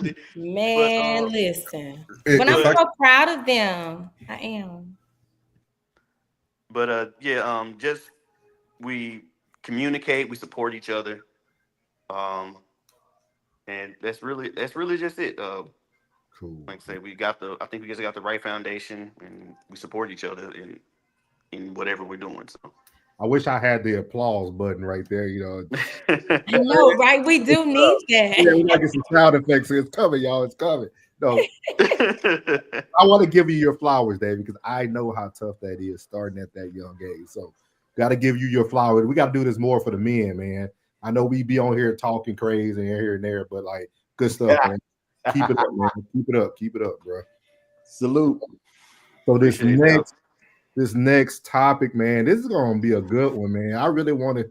really. Man, But listen. But I'm It's so proud of them. I am. just we communicate, we support each other, um, and that's really just it. cool. Like I say, I think we just got the right foundation, and we support each other in whatever we're doing. So. I wish I had the applause button right there. I know, right? We do need Yeah, we that. gotta get some sound effects. It's coming, y'all. It's coming. No, I want to give you your flowers, Dave, because I know how tough that is starting at that young age. So, got to give you your flowers. We got to do this more for the men, man. I know we be on here talking crazy and here and there, but like good stuff, man. Keep it up, man. Keep it up. Keep it up, bro. Salute. So Appreciate it, y'all. this next topic, man, this is gonna be a good one, man. I really want to,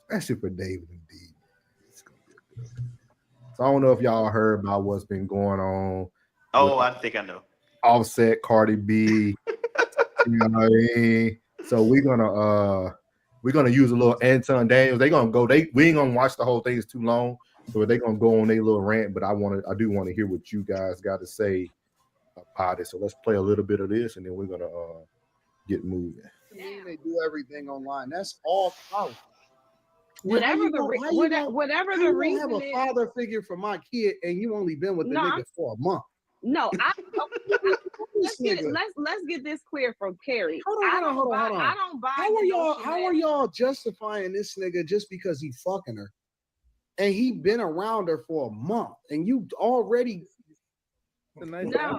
especially for David and D. It's gonna be a good one. So I don't know if y'all heard about what's been going on with Oh, I think I know. Offset, Cardi B. You know what I mean? So we're gonna use a little Anton Daniels. We ain't gonna watch the whole thing, it's too long. So they're gonna go on their little rant, but I do want to hear what you guys got to say about it. So let's play a little bit of this and then we're gonna get moving. They do everything online. That's all powerful. Whatever the reason have a is, father figure for my kid, and you only been with the nigga for a month. no, let's get this clear from Carrie. Hold on. I don't buy. How are y'all justifying this nigga just because he fucking her, and he been around her for a month, and you already? No.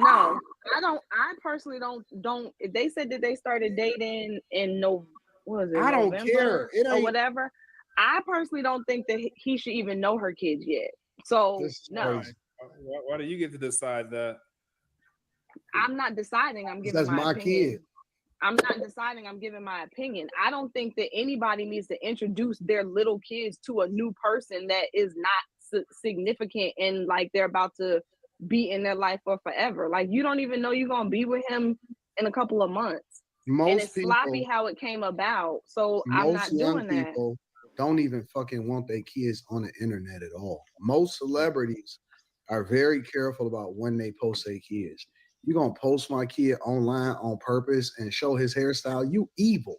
I don't. I personally don't. If they said that they started dating in I don't care. It or ain't whatever. I personally don't think that he should even know her kids yet. So no. crazy. Why do you get to decide that? I'm not deciding. I'm giving my opinion. Kid. I'm not deciding. I'm giving my opinion. I don't think that anybody needs to introduce their little kids to a new person that is not significant and like they're about to be in their life for forever. Like you don't even know you're gonna be with him in a couple of months. And it's sloppy how it came about. So I'm not doing that. People don't even fucking want their kids on the internet at all. Most celebrities are very careful about when they post their kids. You're gonna post my kid online on purpose and show his hairstyle. You evil.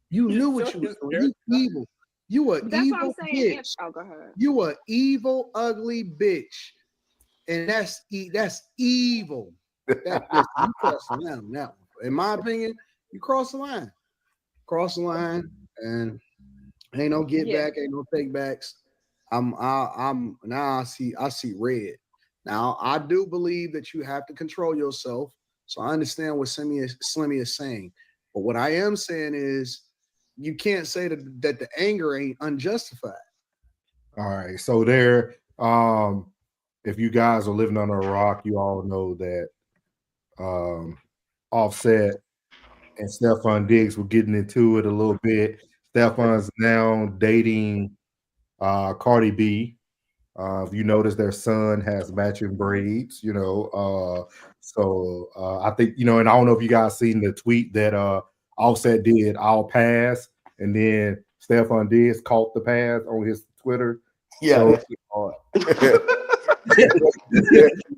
You knew what you was doing. You evil. You a evil bitch. Oh, go ahead. You a evil, ugly bitch. And that's evil. You cross the line on that one. In my opinion, you cross the line. Cross the line, and ain't no get back, ain't no take backs. I'm now I see red. Now I do believe that you have to control yourself. So I understand what Slimmy is saying. But what I am saying is you can't say that the anger ain't unjustified. All right. So there, if you guys are living under a rock, you all know that Offset and Stephon Diggs were getting into it a little bit. Stephon's now dating Cardi B. If you notice, their son has matching braids, so I think, and I don't know if you guys seen the tweet that Offset did, I'll pass, and then Stephon Diggs caught the pass on his Twitter. Yeah. So, so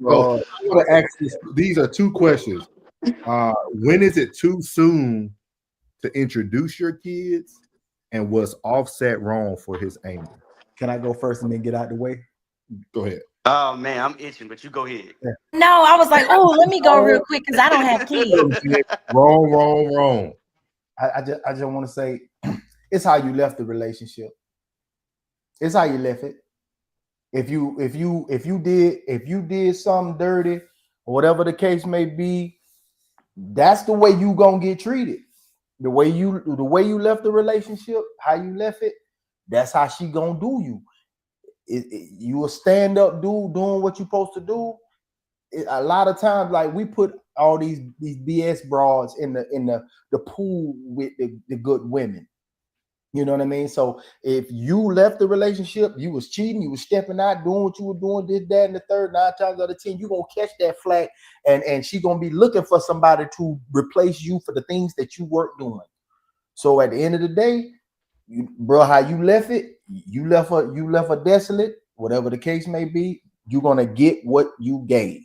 I want to ask these are two questions. When is it too soon to introduce your kids, and was Offset wrong for his anger? Can I go first and then get out the way? Go ahead. Oh man, I'm itching, but you go ahead. No, I was like, oh, let me go real quick because I don't have kids. Wrong. I just want to say it's how you left the relationship. It's how you left it. If you did something dirty or whatever the case may be, that's the way you gonna get treated. The way you left the relationship, how you left it, that's how she gonna do you. You a stand up dude doing what you supposed to do. A lot of times, like we put all these BS broads in the pool with the good women. You know what I mean? So if you left the relationship, you was cheating, you was stepping out, doing what you were doing, this, that, and the third, 9 times out of 10, you're gonna catch that flag, and she gonna be looking for somebody to replace you for the things that you weren't doing. So at the end of the day, bro, how you left it, you left her desolate, whatever the case may be, you're gonna get what you gave.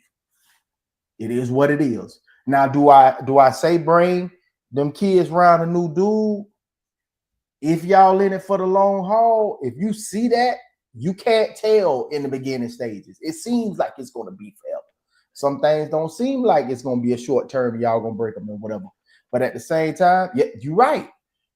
It is what it is. Now, do I say bring them kids around a new dude? If y'all in it for the long haul, if you see that, you can't tell in the beginning stages. It seems like it's gonna be forever. Some things don't seem like it's gonna be a short term. Y'all gonna break them and whatever. But at the same time, yeah, you're right.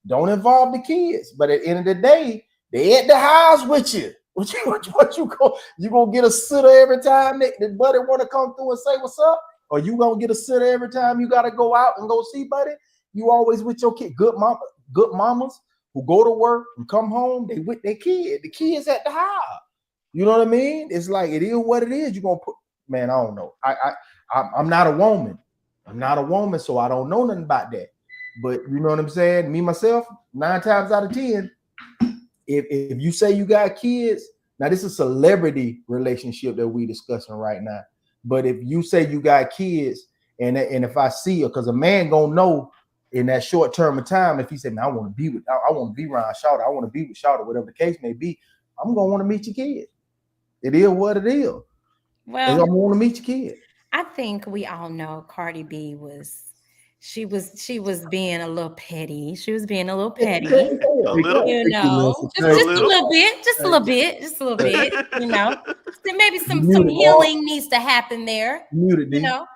Don't involve the kids. But at the end of the day, they at the house with you. What you gonna get a sitter every time the buddy want to come through and say what's up? Or you gonna get a sitter every time you gotta go out and go see buddy? You always with your kid. Good mamas who go to work and come home, they with their kid. The kids at the house. You know what I mean? It's like it is what it is. You're gonna put, man, I don't know. I'm not a woman. I'm not a woman, so I don't know nothing about that. But you know what I'm saying? Me, myself, 9 times out of 10, if you say you got kids, now this is a celebrity relationship that we discussing right now. But if you say you got kids, and if I see her, because a man gonna know in that short term of time, if he said, man, I want to be around Shawty, I want to be with Shawty, whatever the case may be, I'm gonna want to meet your kid. It is what it is. Well, I'm gonna want to meet your kid. I think we all know Cardi B was being a little petty. She was being a little petty. A little. You know, A just a little. little bit, just a little bit, just a little bit, you know. Then maybe some Muted, healing needs to happen there. Muted, You know,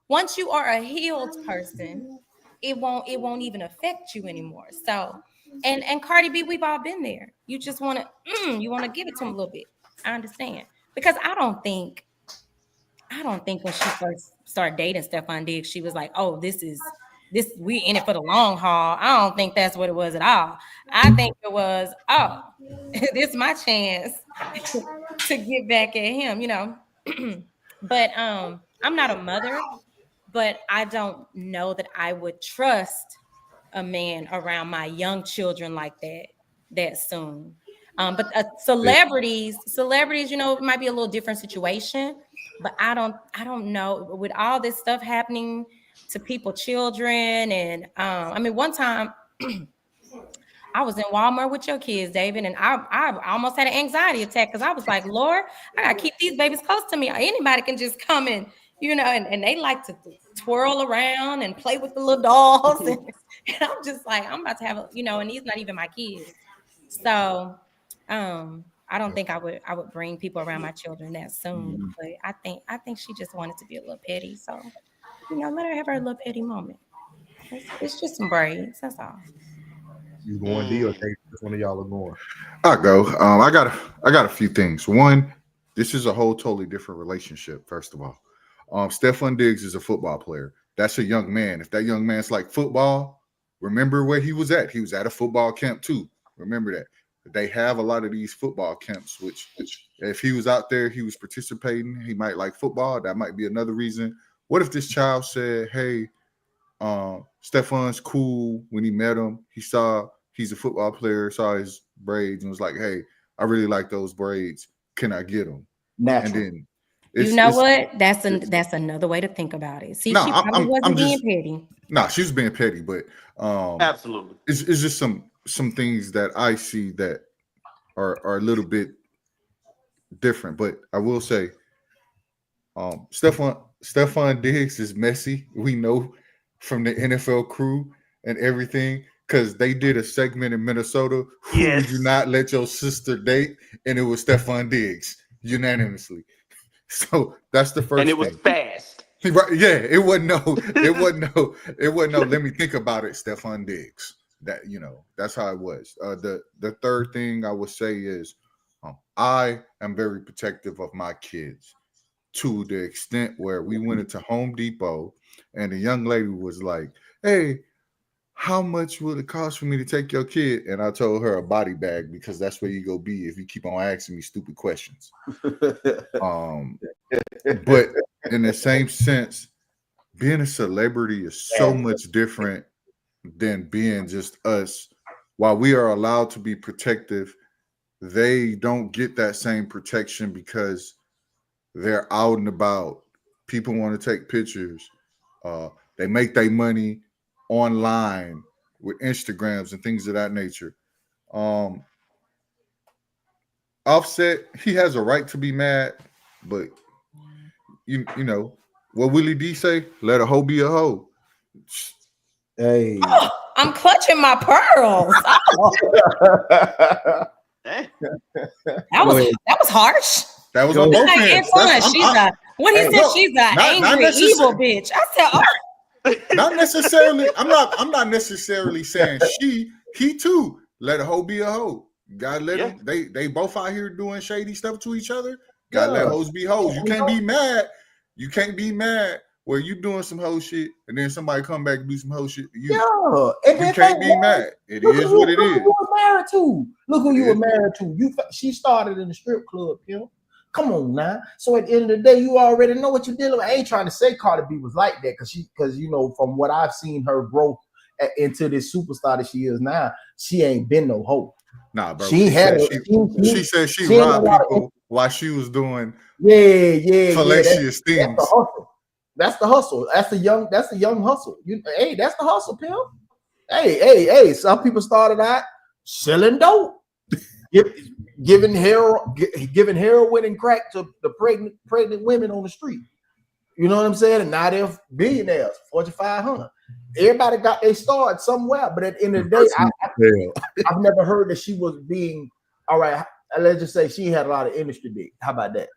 once you are a healed person, it won't even affect you anymore. So, and Cardi B, we've all been there. You just want to give it to him a little bit. I understand, because I don't think when she first started dating Stephon Diggs, she was like, oh, this we in it for the long haul. I don't think that's what it was at all. I think it was, oh, this is my chance to get back at him, you know. But I'm not a mother, but I don't know that I would trust a man around my young children like that soon. But celebrities, you know, it might be a little different situation. But I don't know, with all this stuff happening to people, children, and I mean, one time I was in Walmart with your kids, David, and I almost had an anxiety attack because I was like, Lord, I gotta keep these babies close to me. Anybody can just come in, you know, and they like to twirl around and play with the little dolls. And I'm just like, I'm about to have a, you know, and these not even my kids. So I don't think I would bring people around my children that soon. But I think she just wanted to be a little petty. So, you know, let her have her little petty moment. It's just some braids, that's all. You going D or take which one of y'all are going? I go. I got a few things. One, this is a whole totally different relationship. First of all, Stephon Diggs is a football player. That's a young man. If that young man's like football, remember where he was at. He was at a football camp too. Remember that. They have a lot of these football camps, which if he was out there, he was participating. He might like football. That might be another reason. What if this child said, "Hey, Stephon's cool." When he met him, he saw he's a football player, saw his braids, and was like, "Hey, I really like those braids. Can I get them?" Natural. And then You know what? That's another way to think about it. See, No, she probably I'm wasn't being just petty. no, she was being petty, but Absolutely. it's just some things that I see that are a little bit different. But I will say, Stephon Diggs is messy. We know from the NFL crew and everything, because they did a segment in Minnesota. Who would Yes. you not let your sister date? And it was Stephon Diggs unanimously. So that's the first And it thing. was fast. Right, yeah, it wasn't no. Let me think about it, Stephon Diggs. That, you know, that's how it was. The third thing I would say is, I am very protective of my kids, to the extent where we went into Home Depot and the young lady was like, "Hey, how much will it cost for me to take your kid?" And I told her a body bag, because that's where you go be if you keep on asking me stupid questions. But in the same sense, being a celebrity is so much different than being just us. While we are allowed to be protective, they don't get that same protection because they're out and about. People want to take pictures. They make their money online with Instagrams and things of that nature. Offset, he has a right to be mad, but you know what Willie D say? Let a hoe be a hoe. Hey. Oh, I'm clutching my pearls. Oh, Eh, that was harsh. That was Go on ahead. both Like ends. Antoine, what he Hey, said, no, she's an not angry, evil necessarily. bitch. I said, oh, Not necessarily. I'm not necessarily saying she. He too. Let a hoe be a hoe. Gotta let yeah. them. They both out here doing shady stuff to each other. Gotta let Yeah. hoes be hoes. You can't be mad. You can't be mad where you doing some hoe shit and then somebody come back and do some hoe shit to you. Yeah. And You then can't be mad. It look is who what it you is. were married to. Look who you were Yeah. married to. She started in the strip club, Come on now. So at the end of the day, you already know what you're dealing with. I ain't trying to say Cardi B was like that because from what I've seen her grow into this superstar that she is now, she ain't been no hoe. Nah, bro. She said She she ain't a robbed lot of people while she was doing yeah. fallacious That's things. the hustle. That's the hustle. That's the young hustle. Hey, that's the hustle, pimp. Hey. Some people started out selling dope. Giving heroin and crack to the pregnant women on the street. You know what I'm saying? And now they're billionaires, Fortune 500. Everybody got their start somewhere, but at the end of the day, I've never heard that she was being all right. Let's just say she had a lot of industry dick. How about that?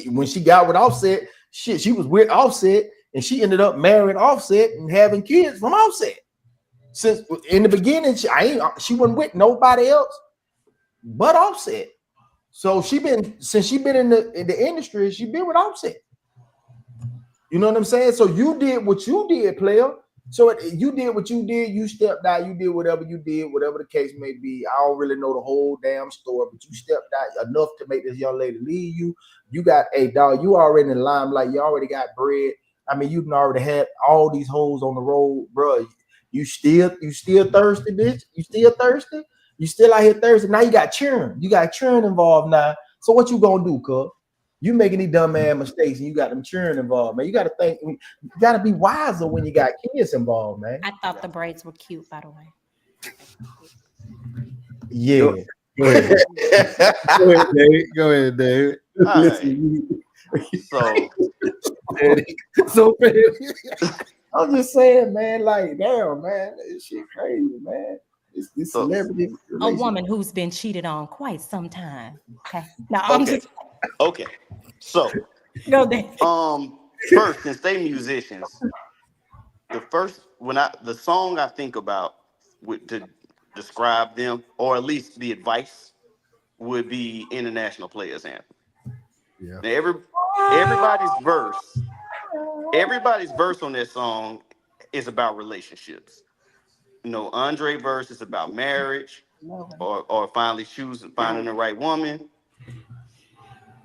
When she got with Offset, she was with Offset, and she ended up marrying Offset and having kids from Offset. Since in the beginning, she wasn't with nobody else but Offset. So she been in the industry, she been with Offset. You know what I'm saying? So you did what you did, player. So you did what you did. You stepped out. You did whatever you did, whatever the case may be. I don't really know the whole damn story, but you stepped out enough to make this young lady leave you. You got dog. You already in the limelight. You already got bread. I mean, you already had all these hoes on the road, bro. You still thirsty, bitch. You still thirsty. You still out here thirsty. Now you got churn. You got churn involved now. So what you gonna do, cuz? You making these dumb ass mistakes and you got them churn involved, man. You got to think. You got to be wiser when you got kids involved, man. I thought the braids were cute, by the way. Yeah. Go ahead. Go ahead, David. All right. Listen, So so I'm just saying, man. Like, damn, man, this shit crazy, man. This So- celebrity A woman who's been cheated on quite some time. Okay. No, I'm okay. just Okay. So go there. first, since they musicians, the song I think about to describe them, or at least the advice, would be International Players Anthem. Yeah. Now everybody's verse on that song is about relationships. Andre verse is about marriage or finally finding the right woman.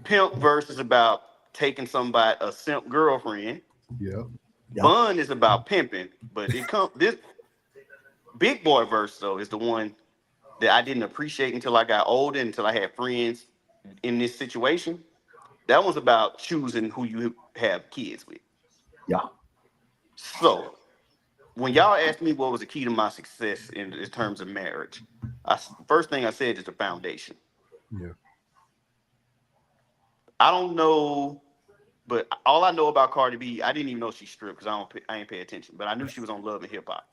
Pimp verse is about taking a simp girlfriend. Yeah. Bun is about pimping, but this Big Boy verse though is the one that I didn't appreciate until I got older, until I had friends in this situation. That one's about choosing who you have kids with. Yeah. So when y'all asked me what was the key to my success in terms of marriage, first thing I said is the foundation. Yeah. I don't know, but all I know about Cardi B, I didn't even know she stripped because I ain't pay attention. But I knew she was on Love and Hip Hop.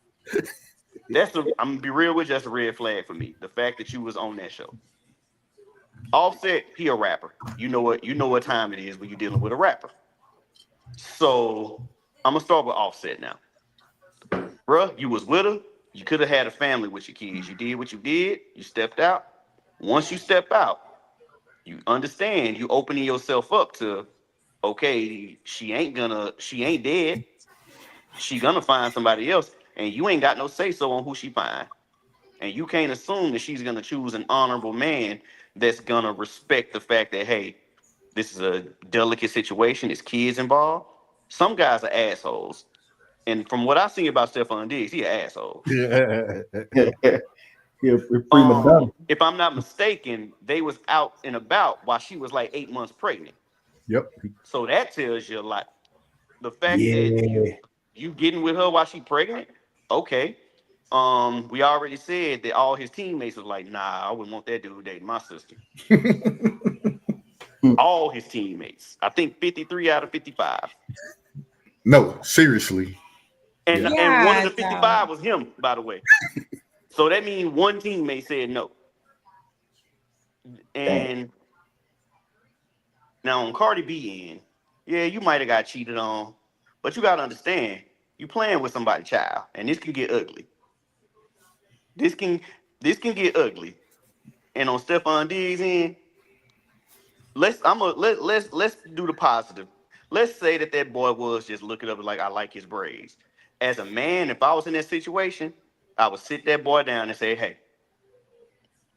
I'm gonna be real with you. That's a red flag for me. The fact that you was on that show. Offset, he a rapper. You know what time it is when you're dealing with a rapper. So I'm gonna start with Offset now. Bruh, you was with her. You could have had a family with your kids. You did what you did. You stepped out. Once you step out, you understand you opening yourself up to, okay, she ain't dead. She gonna find somebody else, and you ain't got no say so on who she find. And you can't assume that she's gonna choose an honorable man that's gonna respect the fact that, hey, this is a delicate situation. There's kids involved. Some guys are assholes, and from what I seen about Stephon Diggs, he an asshole. Yeah, prima donna. If I'm not mistaken, they was out and about while she was like 8 months pregnant. Yep. So that tells you a lot. The fact that Yeah. you getting with her while she pregnant, okay. We already said that all his teammates was like, nah, I wouldn't want that dude dating my sister. All his teammates. I think 53 out of 55. No, seriously. And Yeah. and one of the Yeah, 55 was him, by the way. So that means one teammate said no. And now on Cardi B end, yeah, you might have got cheated on, but you gotta understand, you playing with somebody's child, and this can get ugly. This can this can get ugly. And on Stephon Diggs end, let's do the positive. Let's say that boy was just looking up like I like his braids. As a man, if I was in that situation, I would sit that boy down and say, "Hey,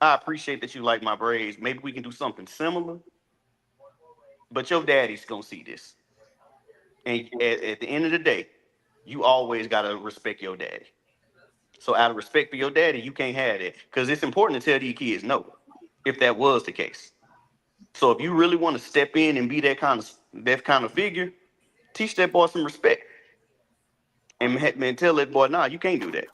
I appreciate that you like my braids. Maybe we can do something similar, but your daddy's gonna see this. And at the end of the day, you always gotta respect your daddy. So out of respect for your daddy, you can't have that because it's important to tell these kids no. If that was the case, so if you really want to step in and be that kind of figure, teach that boy some respect and tell that boy, nah, you can't do that.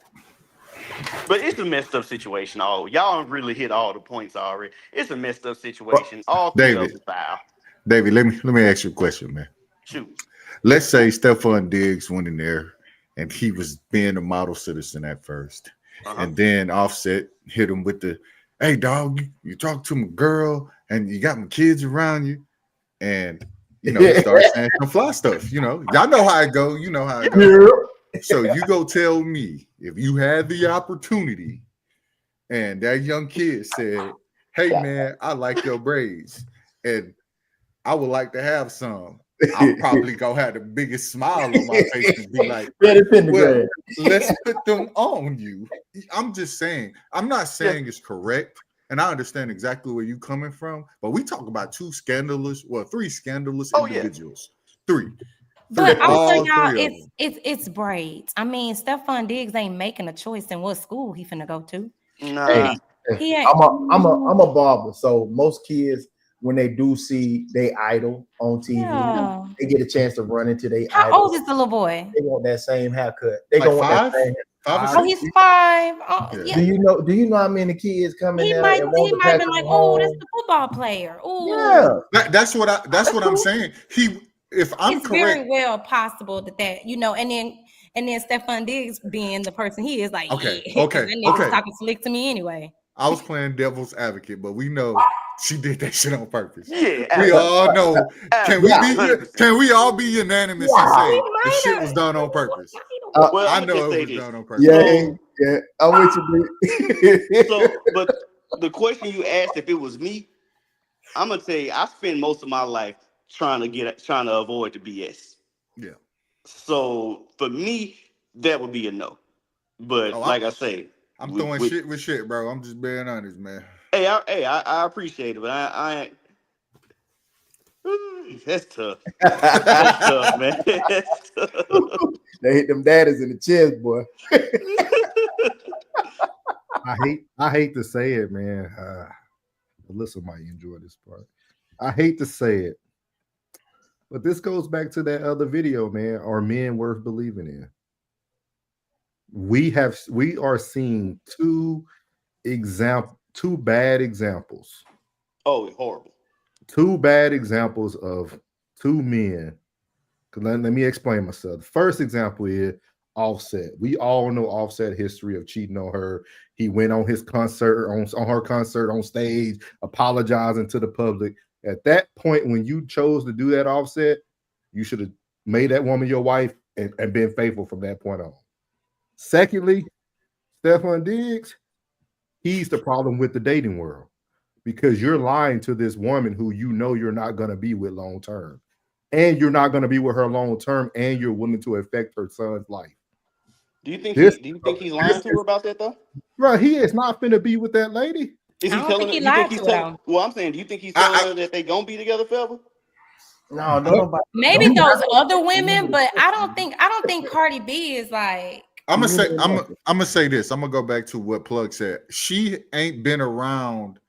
But it's a messed up situation. All y'all really hit all the points already. It's a messed up Well, situation. All three of David, them foul. David, let me ask you a question, man. Shoot. Let's say Stephon Diggs went in there and he was being a model citizen at first. Uh-huh. And then Offset hit him with the, hey, dog, you talk to my girl and you got my kids around you. And, he started saying some fly stuff. Y'all know how it go. You know how it goes. So you go tell me if you had the opportunity and that young kid said, hey, man, I like your braids and I would like to have some. I'm probably gonna have the biggest smile on my face and be like, well, let's put them on you. I'm just saying, I'm not saying it's correct, and I understand exactly where you're coming from, but we talk about three scandalous individuals. Three. But also, all y'all, three of them. it's braids. I mean, Stephon Diggs ain't making a choice in what school he finna go to. Nah. He ain't. I'm a barber, so most kids when they do see they idol on TV, Yeah. they get a chance to run into their How idol. old is the little boy? They want that same haircut. They Like gonna want that five? same. 5 or Oh, 6? he's 5. Oh, Yeah. yeah. Do you know how many kids come in He there might and want he to might pack be them like, oh, that's home? the football player. Yeah, Oh, That's what I'm saying. If I'm it's correct, very well possible that and then Stephon Diggs being the person he is like, Okay, yeah, okay, that nigga's okay. talking slick to me anyway. I was playing devil's advocate, but we know she did that shit on purpose. Yeah. We all know. Can we Absolutely, be? 100%. Can we all be unanimous and Wow. say He the might shit have. was done on purpose? Well, I I'm gonna know just it say was this. done on purpose. yeah. I'm with you. So, but the question you asked if it was me, I'm gonna tell you, I spend most of my life trying to avoid the BS. Yeah. So for me, that would be a no. But Oh, like I say, I'm throwing with shit with shit, bro. I'm just being honest, man. I appreciate it, but I that's tough. That's tough, man. That's tough. They hit them daddies in the chest, boy. I hate to say it, man. Alyssa might enjoy this part. I hate to say it, but this goes back to that other video, man. Are men worth believing in? We are seeing two bad examples. Oh, horrible. Two bad examples of two men. Let me explain myself. The first example is Offset. We all know Offset history of cheating on her. He went on his concert on her concert on stage, apologizing to the public. At that point, when you chose to do that, Offset, you should have made that woman your wife and been faithful from that point on. Secondly, Stephon Diggs, he's the problem with the dating world because you're lying to this woman who you know you're not going to be with long term. And you're not going to be with her long term, and you're willing to affect her son's life. Do you think he's lying to her about that though? Bro, he is not finna be with that lady. Is I he don't telling think her? he You think lied he's to her, telling? though. Well, I'm saying, do you think he's telling her that they gonna be together forever? No, don't nobody. Maybe don't those nobody- other women, but I don't think Cardi B is like. I'm gonna say this. I'm gonna go back to what Plug said. She ain't been around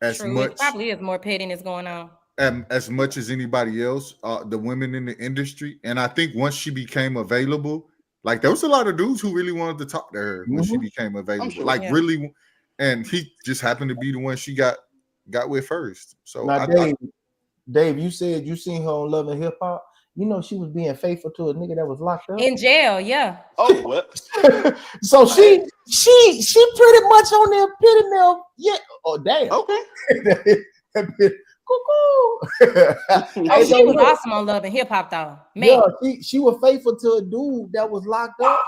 as True, much it probably is more pettiness going on. as much as anybody else. The women in the industry, and I think once she became available, Like there was a lot of dudes who really wanted to talk to her when she became available. sure. Like Yeah. really, and he just happened to be the one she got with first. So Now, Dave, you said you seen her on Love and Hip Hop. You know she was being faithful to a nigga that was locked up. In jail, yeah. Oh, what? So she pretty much on the epitome of yeah. Oh damn. Okay. Cuckoo. Oh, she was awesome on Love and Hip Hop, though. Man, Yeah, she was faithful to a dude that was locked up.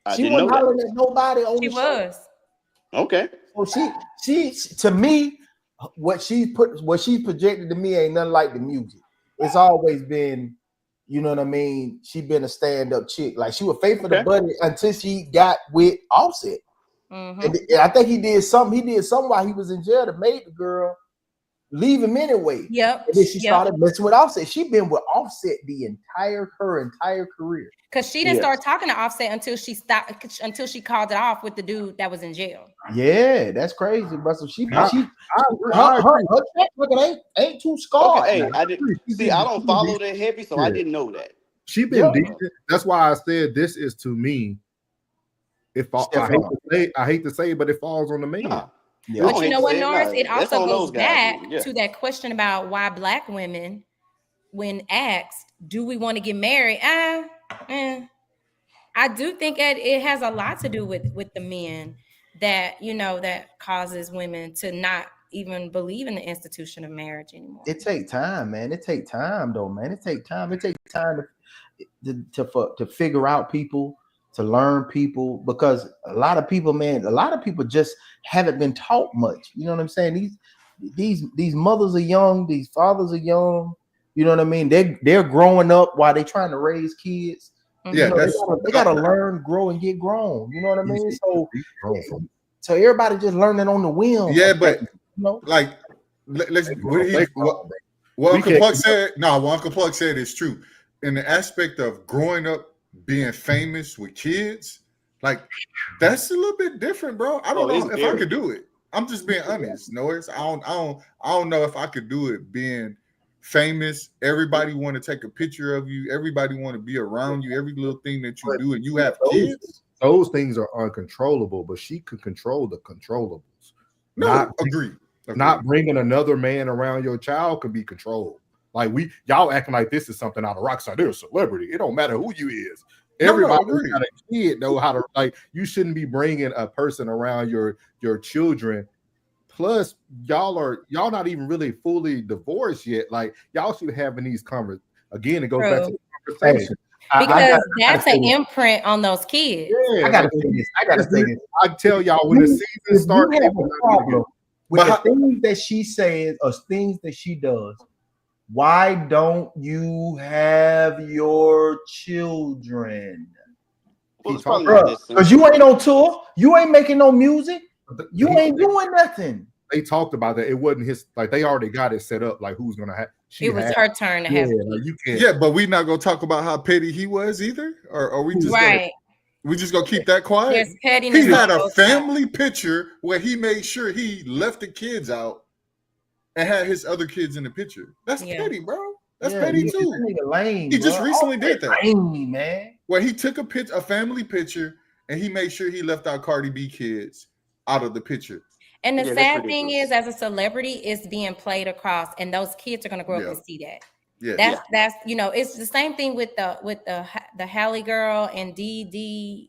I She didn't wasn't know that. hollering at nobody on she the show. was. Okay. So she to me, what she projected to me ain't nothing like the music. It's always been, you know what I mean. She been a stand-up chick. Like she was faithful to Buddy until she got with Offset. Mhm. And I think he did something while he was in jail that made the girl leave him anyway. Yep. And then she started messing with Offset. She been with Offset her entire career. Because she didn't start talking to Offset until she called it off with the dude that was in jail. Yeah, that's crazy, bro. So her track record ain't too scarred. Okay, hey, I didn't see. I don't follow that heavy, so I didn't know that. She been decent. That's why I said this is to me. I hate to say it, but it falls on the man. Nah. Yeah. But you know what, Norris? It That's also on goes those guys, back to that question about why Black women, when asked, do we want to get married? I do think that it has a lot to do with the men that, you know, that causes women to not even believe in the institution of marriage anymore. It take time, man. It take time, though, man. It take time. It takes time to figure out people, to learn people, because a lot of people just haven't been taught much. You know what I'm saying? These mothers are young, these fathers are young. You know what I mean? They're growing up while they're trying to raise kids. Yeah, they gotta learn, grow, and get grown. You know what I mean? So everybody just learning on the whim. Yeah, but know, like let's what Uncle Pluck said. No, what Uncle Pluck said is true. In the aspect of growing up being famous with kids, like that's a little bit different, bro. I don't know if I could do it. I'm just being honest. Norris. I don't know if I could do it being famous. Everybody want to take a picture of you. Everybody want to be around you. Every little thing that you do, and you have kids. Those things are uncontrollable, but she could control the controllables. No, agree. Not bringing another man around your child can be controlled. Like y'all acting like this is something out of Rockstar. They're a celebrity. It don't matter who you is. Everybody got a kid know how to, like, you shouldn't be bringing a person around your children. Plus, y'all not even really fully divorced yet. Like, y'all should be having these conversations. Again, it goes back to the conversation. Because that's an imprint on those kids. Yeah, I gotta say this. I tell y'all when the season starts, with the things that she says or things that she does, why don't you have your children? Because you ain't on tour, you ain't making no music, you ain't doing nothing. They talked about that. It wasn't his, like, they already got it set up, like who's gonna have. It was her turn to have. Like, you can't. Yeah, but we not gonna talk about how petty he was either, or we just we just gonna keep that quiet. There's pettiness. He had a family picture where he made sure he left the kids out and had his other kids in the picture. That's petty, bro. That's petty too. Lame, he just recently did that. Lame, man. Where he took a family picture and he made sure he left out Cardi B kids out of the picture. And the sad thing is, as a celebrity, it's being played across, and those kids are gonna grow up and see that. Yeah, that's you know, it's the same thing with the Halle girl and DDG,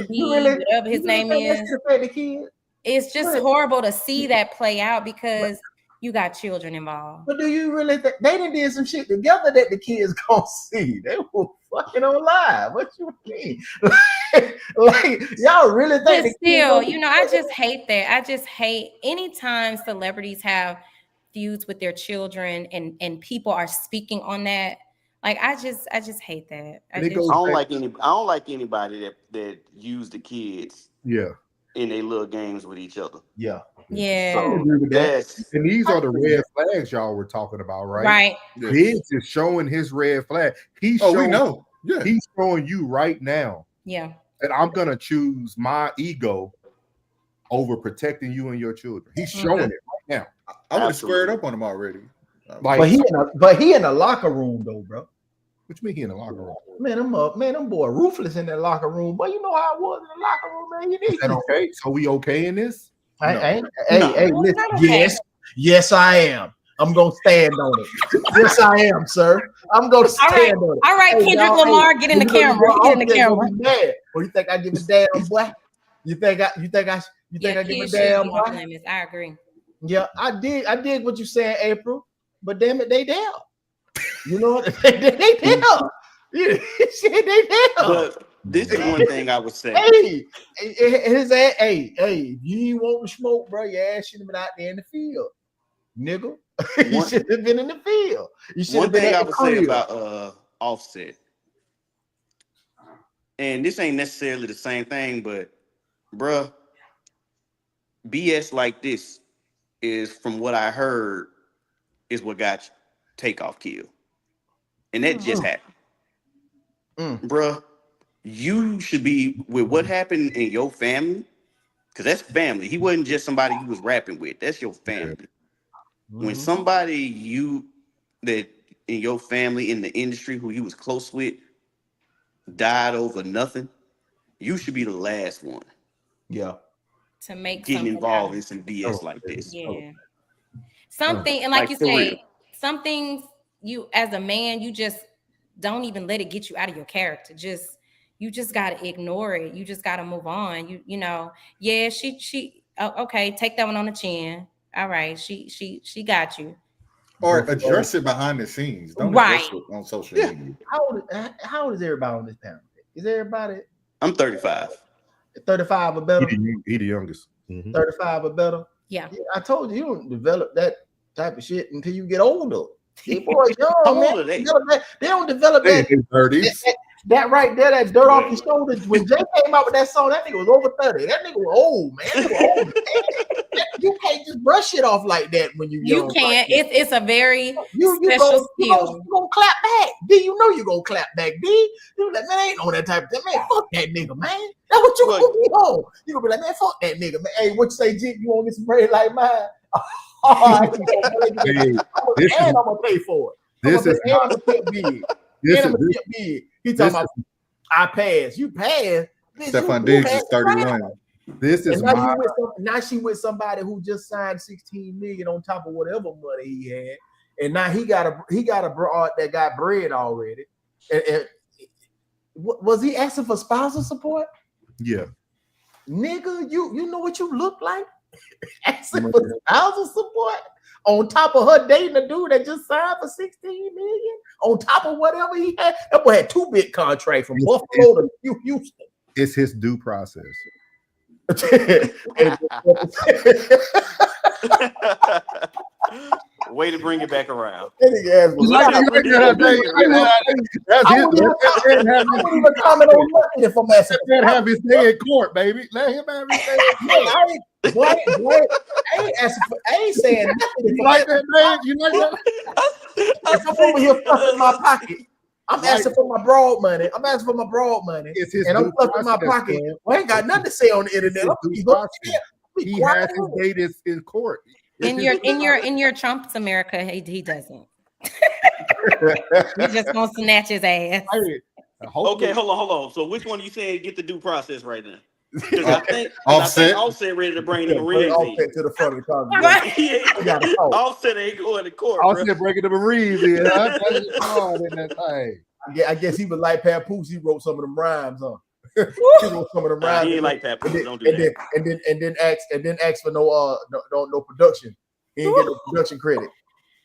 whatever his name is. It's just horrible to see that play out because you got children involved. But do you really think they did some shit together that the kids gonna see? They were fucking on live. What you mean? like y'all really think? But still, you know, I just hate that. I just hate anytime celebrities have feuds with their children and people are speaking on that. Like I just hate that. I don't like anybody that use the kids. Yeah. In their little games with each other. Yeah. So and these are the red flags y'all were talking about, right? Right. Biggs is showing his red flag. We know. Yeah. He's showing you right now. Yeah. And I'm gonna choose my ego over protecting you and your children. He's showing it right now. I would have squared up on him already. Like, but he in a locker room though, bro. What you mean he in the locker room? Man, them boy ruthless in that locker room. But you know how I was in the locker room, man. You need Is that okay? So we okay in this? I, No. I ain't, No. hey, No, listen. not okay. Yes, I am. I'm gonna stand on it. Yes, I am, sir. I'm gonna stand on it. All right, Hey, Kendrick y'all, Lamar, get in the camera. Get in the camera. Mad. Or you think I give a damn, boy? You think I give a Kids should damn, be off boy? limits. I agree. Yeah, I did what you saying, April. But damn it, they down. You know what? they down. Yeah, shit, they down. But this is one thing I would say. Hey, his ass, hey, you ain't want to smoke, bro. Your ass should have been out there in the field, nigga. You should have been in the field. You should One have been thing at I the would say crib. about Offset, and this ain't necessarily the same thing, but bruh, BS like this is, from what I heard, is what got Takeoff killed. And that just happened. Bruh, you should be with what happened in your family, because that's family. He wasn't just somebody you was rapping with. That's your family. When somebody that in your family, in the industry, who you was close with, died over nothing, you should be the last one Yeah. To make getting something involved out in of some BS like this. Yeah. Something, and like you for say, real. some things you as a man, you just don't even let it get you out of your character. You just gotta ignore it. You just gotta move on. You know, yeah, she okay, take that one on the chin. All right, she got you. Or address it behind the scenes. Don't Right. address it on social media. How old is everybody on this panel? Is everybody I'm 35. 35 or better? He the youngest. 35 or better? Yeah. I told you don't develop that type of shit until you get older. These boys young, How man. old are they? They don't develop They that. in their 30s. That right there, that dirt off your shoulder. When Jay came out with that song, that nigga was over 30. That nigga was old, man. That nigga was old, man. You can't just brush it off like that when you young. You can't. It's a very You special skill. You gonna clap back. D, you know you gonna clap back. D, you like, man, I ain't on that type of thing. Man, fuck that nigga, man. That's what you gonna be on. You gonna be like, man, fuck that nigga, man. Hey, what you say, G? You want to get some bread like mine? All right, I'm gonna pay for it. This is I'm gonna tip big. He talking about I pass. You pass. Stephon Diggs is 31. This is now she with somebody who just signed 16 million on top of whatever money he had, and now he got a broad that got bread already. And was he asking for spousal support? Yeah, nigga, you know what you look like? Asking for spousal support on top of her dating a dude that just signed for 16 million on top of whatever he had. That boy had 2 big contracts from Buffalo to Houston. It's his due process. Way to bring it back around. I wouldn't even comment on nothing if I'm asking. Let him have his day in court, baby. Let him have his day in court. I ain't saying nothing. You like that, man? You like that? If I'm over here fluffing my pocket, I'm asking for my broad money. I'm asking for my broad money, and I'm fluffing my pocket. Well, I ain't got nothing to say on the internet. He has his date in court. In your Trump's America, he doesn't. He just gonna snatch his ass. Okay, hold on. So which one you saying get the due process right now? Because I think Offset ready to bring the Marines Offset to the front of the conversation. Offset ain't going to court. Offset breaking the Marines in. Huh? In that thing. I guess he was like Papoose. He wrote some of them rhymes, huh? He wrote some of them rhymes. He ain't like Papoose. Don't do that. And then ask for no production. He didn't get no production credit.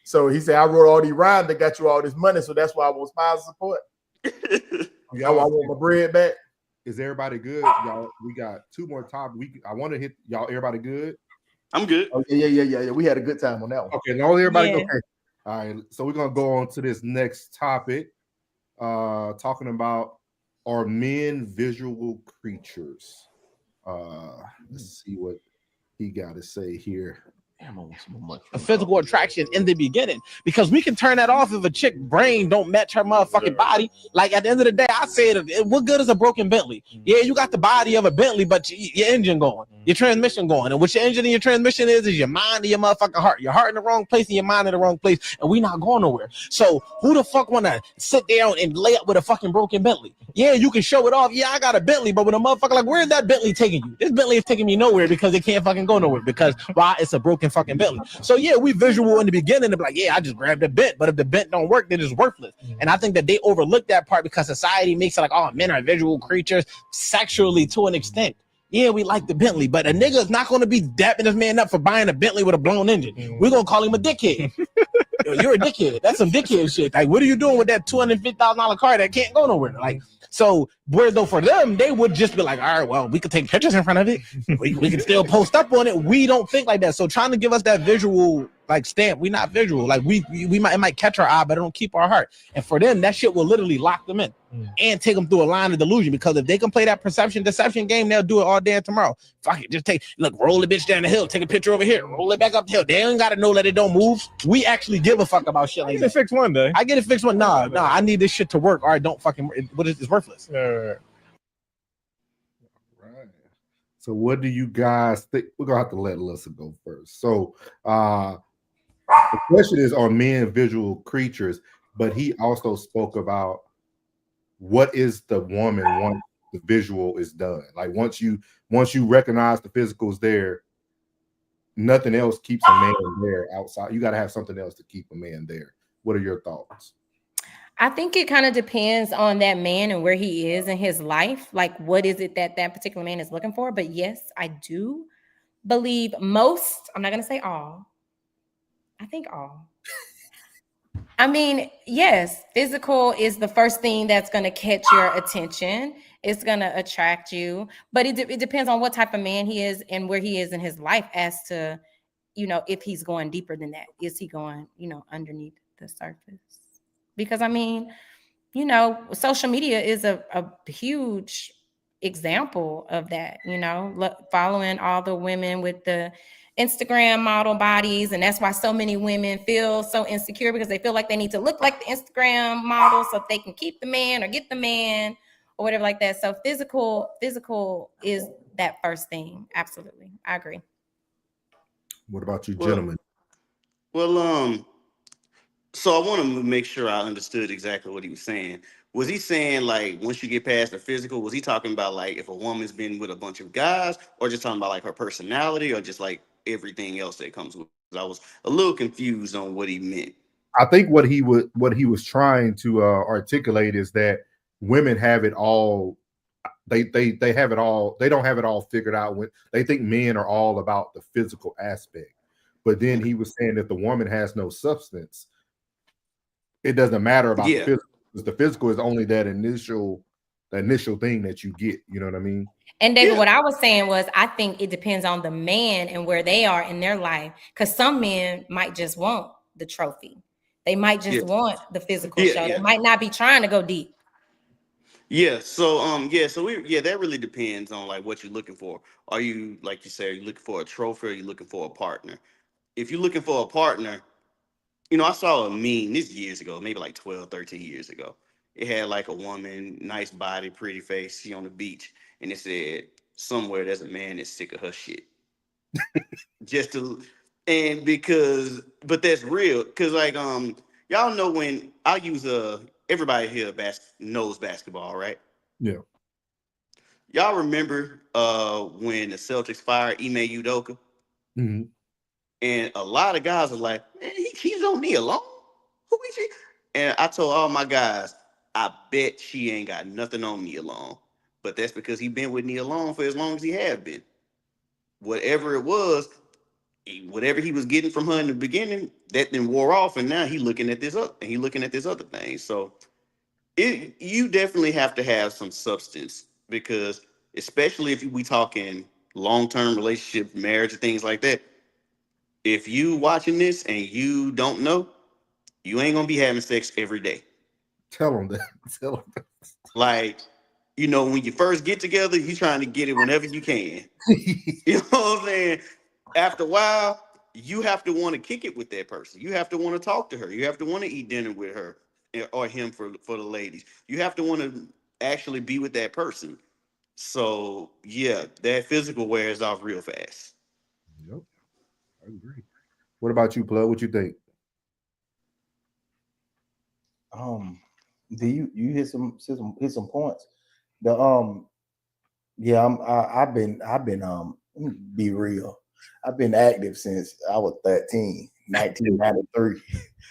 So he said, I wrote all these rhymes that got you all this money, so that's why I want spousal support. I want my bread back. Is everybody good? Y'all, we got 2 more topics. I want to hit y'all. Everybody good? I'm good. Oh, yeah. We had a good time on that one. Okay, now everybody okay. All right, so we're gonna go on to this next topic. Talking about, are men visual creatures? Let's see what he got to say here. a physical attraction in the beginning, because we can turn that off if a chick brain don't match her motherfucking body. Like at the end of the day, I say what good is a broken Bentley? Yeah, you got the body of a Bentley, but your engine going, your transmission going, and what your engine and your transmission is your mind and your motherfucking heart. Your heart in the wrong place and your mind in the wrong place, and we not going nowhere. So who the fuck wanna sit down and lay up with a fucking broken Bentley? Yeah, you can show it off. Yeah, I got a Bentley, but when a motherfucker like, where's that Bentley taking you? This Bentley is taking me nowhere because it can't fucking go nowhere, because why? It's a broken fucking Bentley. So yeah, we visual in the beginning to be like, yeah, I just grabbed a bent, but if the bent don't work, then it's worthless. And I think that they overlook that part because society makes it like, oh, men are visual creatures sexually to an extent. Yeah, we like the Bentley, but a nigga is not going to be dapping this man up for buying a Bentley with a blown engine. We're going to call him a dickhead. You're a dickhead. That's some dickhead shit. Like, what are you doing with that $250,000 car that can't go nowhere? Like, so where though for them, they would just be like, all right, well, we could take pictures in front of it. We can still post up on it. We don't think like that. So trying to give us that visual like stamp, we not visual. Like we might, it might catch our eye, but it don't keep our heart. And for them, that shit will literally lock them in and take them through a line of delusion, because if they can play that perception deception game, they'll do it all day and tomorrow. Fuck it, just roll the bitch down the hill, take a picture over here, roll it back up the hill. They ain't gotta know that it don't move. We actually give a fuck about shit like that. Get it fixed one day. I get it fixed one. Nah, I need this shit to work. All right, don't fucking. It's worthless. Right. So what do you guys think? We're gonna have to let Alyssa go first. So the question is, are men visual creatures? But he also spoke about what is the woman once the visual is done. Like once you recognize the physical is there, nothing else keeps a man there outside. You got to have something else to keep a man there. What are your thoughts? I think it kind of depends on that man and where he is in his life. Like, what is it that particular man is looking for? But yes, I do believe most, I'm not going to say all. I think all. I mean, yes, physical is the first thing that's going to catch your attention. It's going to attract you. But it depends on what type of man he is and where he is in his life as to, if he's going deeper than that. Is he going, underneath the surface? Because, I mean, social media is a huge example of that, following all the women with the Instagram model bodies. And that's why so many women feel so insecure, because they feel like they need to look like the Instagram model so they can keep the man or get the man or whatever like that. So physical is that first thing. Absolutely. I agree. What about you, gentlemen? Well, so I want to make sure I understood exactly what he was saying. Was he saying like once you get past the physical, was he talking about like if a woman's been with a bunch of guys, or just talking about like her personality, or just like everything else that comes with it? I was a little confused on what he meant. I think what he was trying to articulate is that women have it all. They have it all. They don't have it all figured out. When they think men are all about the physical aspect, but then he was saying if the woman has no substance, it doesn't matter about the physical. The physical is only that initial thing that you get. You know what I mean? And David, what I was saying was, I think it depends on the man and where they are in their life. Because some men might just want the trophy. They might just want the physical show. They might not be trying to go deep. Yeah. So that really depends on like what you're looking for. Are you, like you said, are you looking for a trophy, or are you looking for a partner? If you're looking for a partner, I saw a meme this years ago, maybe like 12, 13 years ago. It had like a woman, nice body, pretty face, she on the beach, and it said, somewhere there's a man that's sick of her shit. But that's real, because like y'all know, when I use everybody here knows basketball, right? Yeah. Y'all remember when the Celtics fired Ime Udoka? Mm-hmm. And a lot of guys are like, man, he's on Nia Long. Who is she? And I told all my guys, I bet she ain't got nothing on Nia Long. But that's because he been with Nia Long for as long as he have been. Whatever it was, whatever he was getting from her in the beginning, that then wore off, and now he's looking at this up, and he's looking at this other thing. So you definitely have to have some substance, because especially if we talking long-term relationship, marriage, and things like that. If you watching this and you don't know, you ain't gonna be having sex every day. Tell them that. Tell them that. Like, when you first get together, you trying to get it whenever you can. You know what I'm saying? After a while, you have to want to kick it with that person. You have to want to talk to her. You have to want to eat dinner with her or him for the ladies. You have to want to actually be with that person. So yeah, that physical wears off real fast. Yep, I agree. What about you, Plug? What you think? Um, do you hit some points? The yeah, I've been let me be real. I've been active since I was 13, 1993.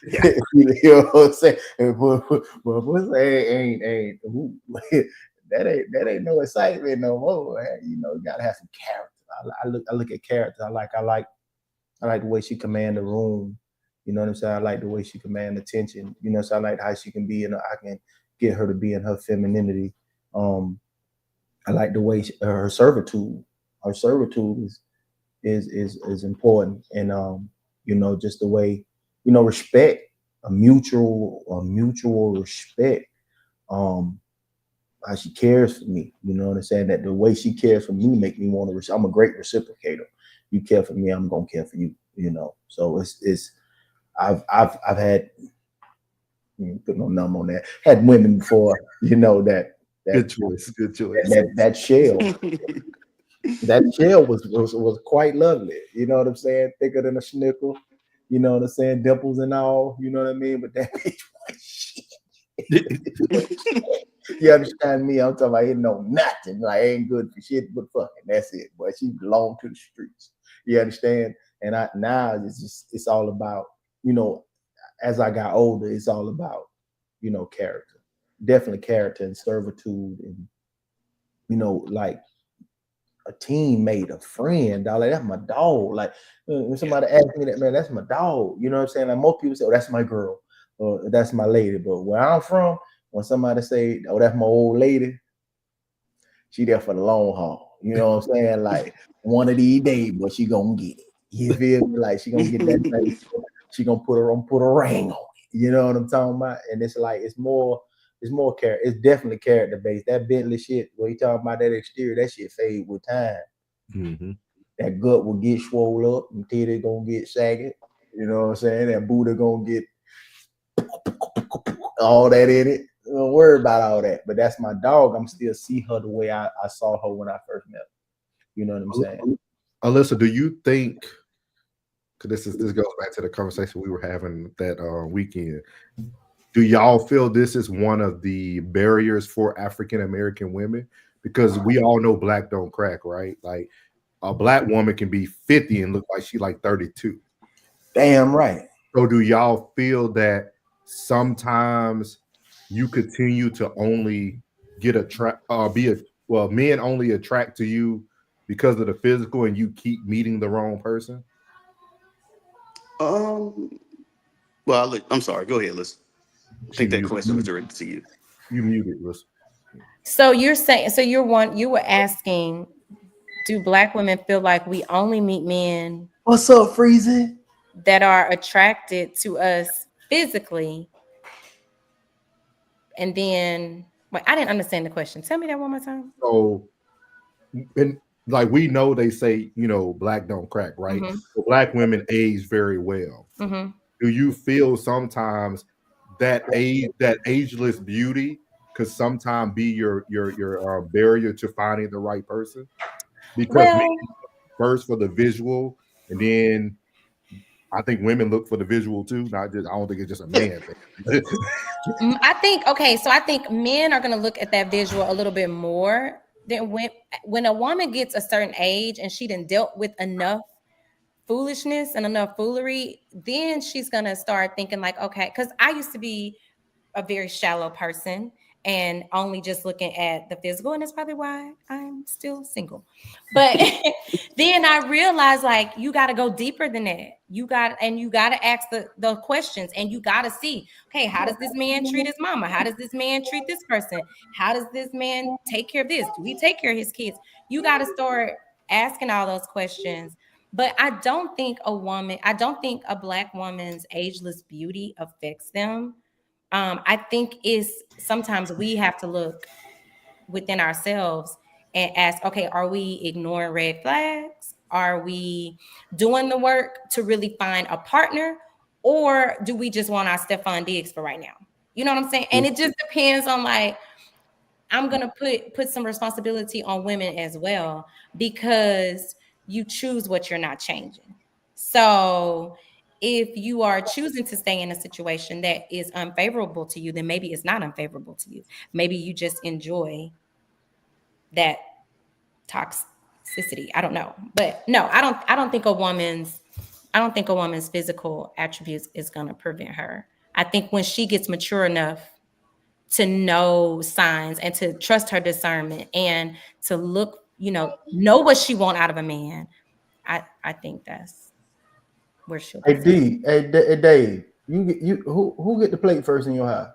Yeah. You know what I'm saying? But ain't who, that ain't no excitement no more. Man. You know, you gotta have some character. I look at character. I like the way she command the room. You know what I'm saying? I like the way she command attention. You know, so I like how she can be in. I can get her to be in her femininity. I like the way her servitude. Her servitude is important, and you know, just the way, you know, respect, a mutual respect. Um, how she cares for me. You know what I'm saying? That the way she cares for me make me want to. I'm a great reciprocator. You care for me, I'm gonna care for you. You know, so it's. I've had, put no number on that. Had women before, you know, Good choice. Good choice. that shell. That shell was quite lovely. You know what I'm saying? Thicker than a snickle. You know what I'm saying? Dimples and all. You know what I mean? But that bitch was shit. You understand me? I'm talking about it know nothing. Like ain't good for shit, but fucking that's it. But she belonged to the streets. You understand? And I now it's all about, you know, as I got older, it's all about, you know, character. Definitely character and servitude and, you know, like a teammate, a friend, dog. Like that's my dog. Like when somebody asks me that, man, that's my dog. You know what I'm saying? Like most people say, oh, that's my girl, or that's my lady. But where I'm from, when somebody say, oh, that's my old lady, she there for the long haul. You know what I'm saying? Like one of these days, but she gonna get it. You feel me? Like she gonna get that thing. She gonna put a ring on it. You know what I'm talking about? And it's like it's more character. It's definitely character based. That Bentley shit, where you talking about that exterior, that shit fade with time. Mm-hmm. That gut will get swole up, and titty gonna get saggy. You know what I'm saying? That booty gonna get all that in it. Don't worry about all that. But that's my dog. I'm still see her the way I saw her when I first met her. You know what I'm saying? Alyssa, do you think? Because this goes back to the conversation we were having that weekend. Do y'all feel this is one of the barriers for African American women? Because we all know black don't crack, right? Like a black woman can be 50 and look like she like 32. Damn right. So do y'all feel that sometimes you continue to only get men only attract to you because of the physical and you keep meeting the wrong person? Well, look, I'm sorry. Go ahead, listen. I She think that muted. question was directed to you. You muted, listen. So you're saying, so you were asking, do black women feel like we only meet men What's up, Freezy? that are attracted to us physically? And then, wait, I didn't understand the question. Tell me that one more time. So, and like we know they say, you know, black don't crack, right? Mm-hmm. But black women age very well. Mm-hmm. Do you feel sometimes that ageless beauty could sometimes be your barrier to finding the right person? Because men Well, first for the visual, and then I think women look for the visual too. Not just I don't think it's just a man thing. I think, okay, so I think men are going to look at that visual a little bit more than when a woman gets a certain age and she done dealt with enough foolishness and enough foolery, then she's going to start thinking like, okay, because I used to be a very shallow person and only just looking at the physical, and that's probably why I'm still single. But then I realized like you got to go deeper than that. You got to ask the questions, and you got to see, okay, how does this man treat his mama? How does this man treat this person? How does this man take care of this? Do he take care of his kids? You got to start asking all those questions. But I don't think a black woman's ageless beauty affects them. I think is sometimes we have to look within ourselves and ask, okay, are we ignoring red flags? Are we doing the work to really find a partner, or do we just want our Stephon Diggs for right now? You know what I'm saying? And it just depends on, like, I'm gonna put some responsibility on women as well, because you choose what you're not changing. So if you are choosing to stay in a situation that is unfavorable to you, then maybe it's not unfavorable to you. Maybe you just enjoy that toxicity. I don't know. But no, I don't think a woman's physical attributes is gonna prevent her. I think when she gets mature enough to know signs and to trust her discernment and to look, know what she want out of a man, I think that's where she'll be. Hey D, hey Dave, who get the plate first in your house?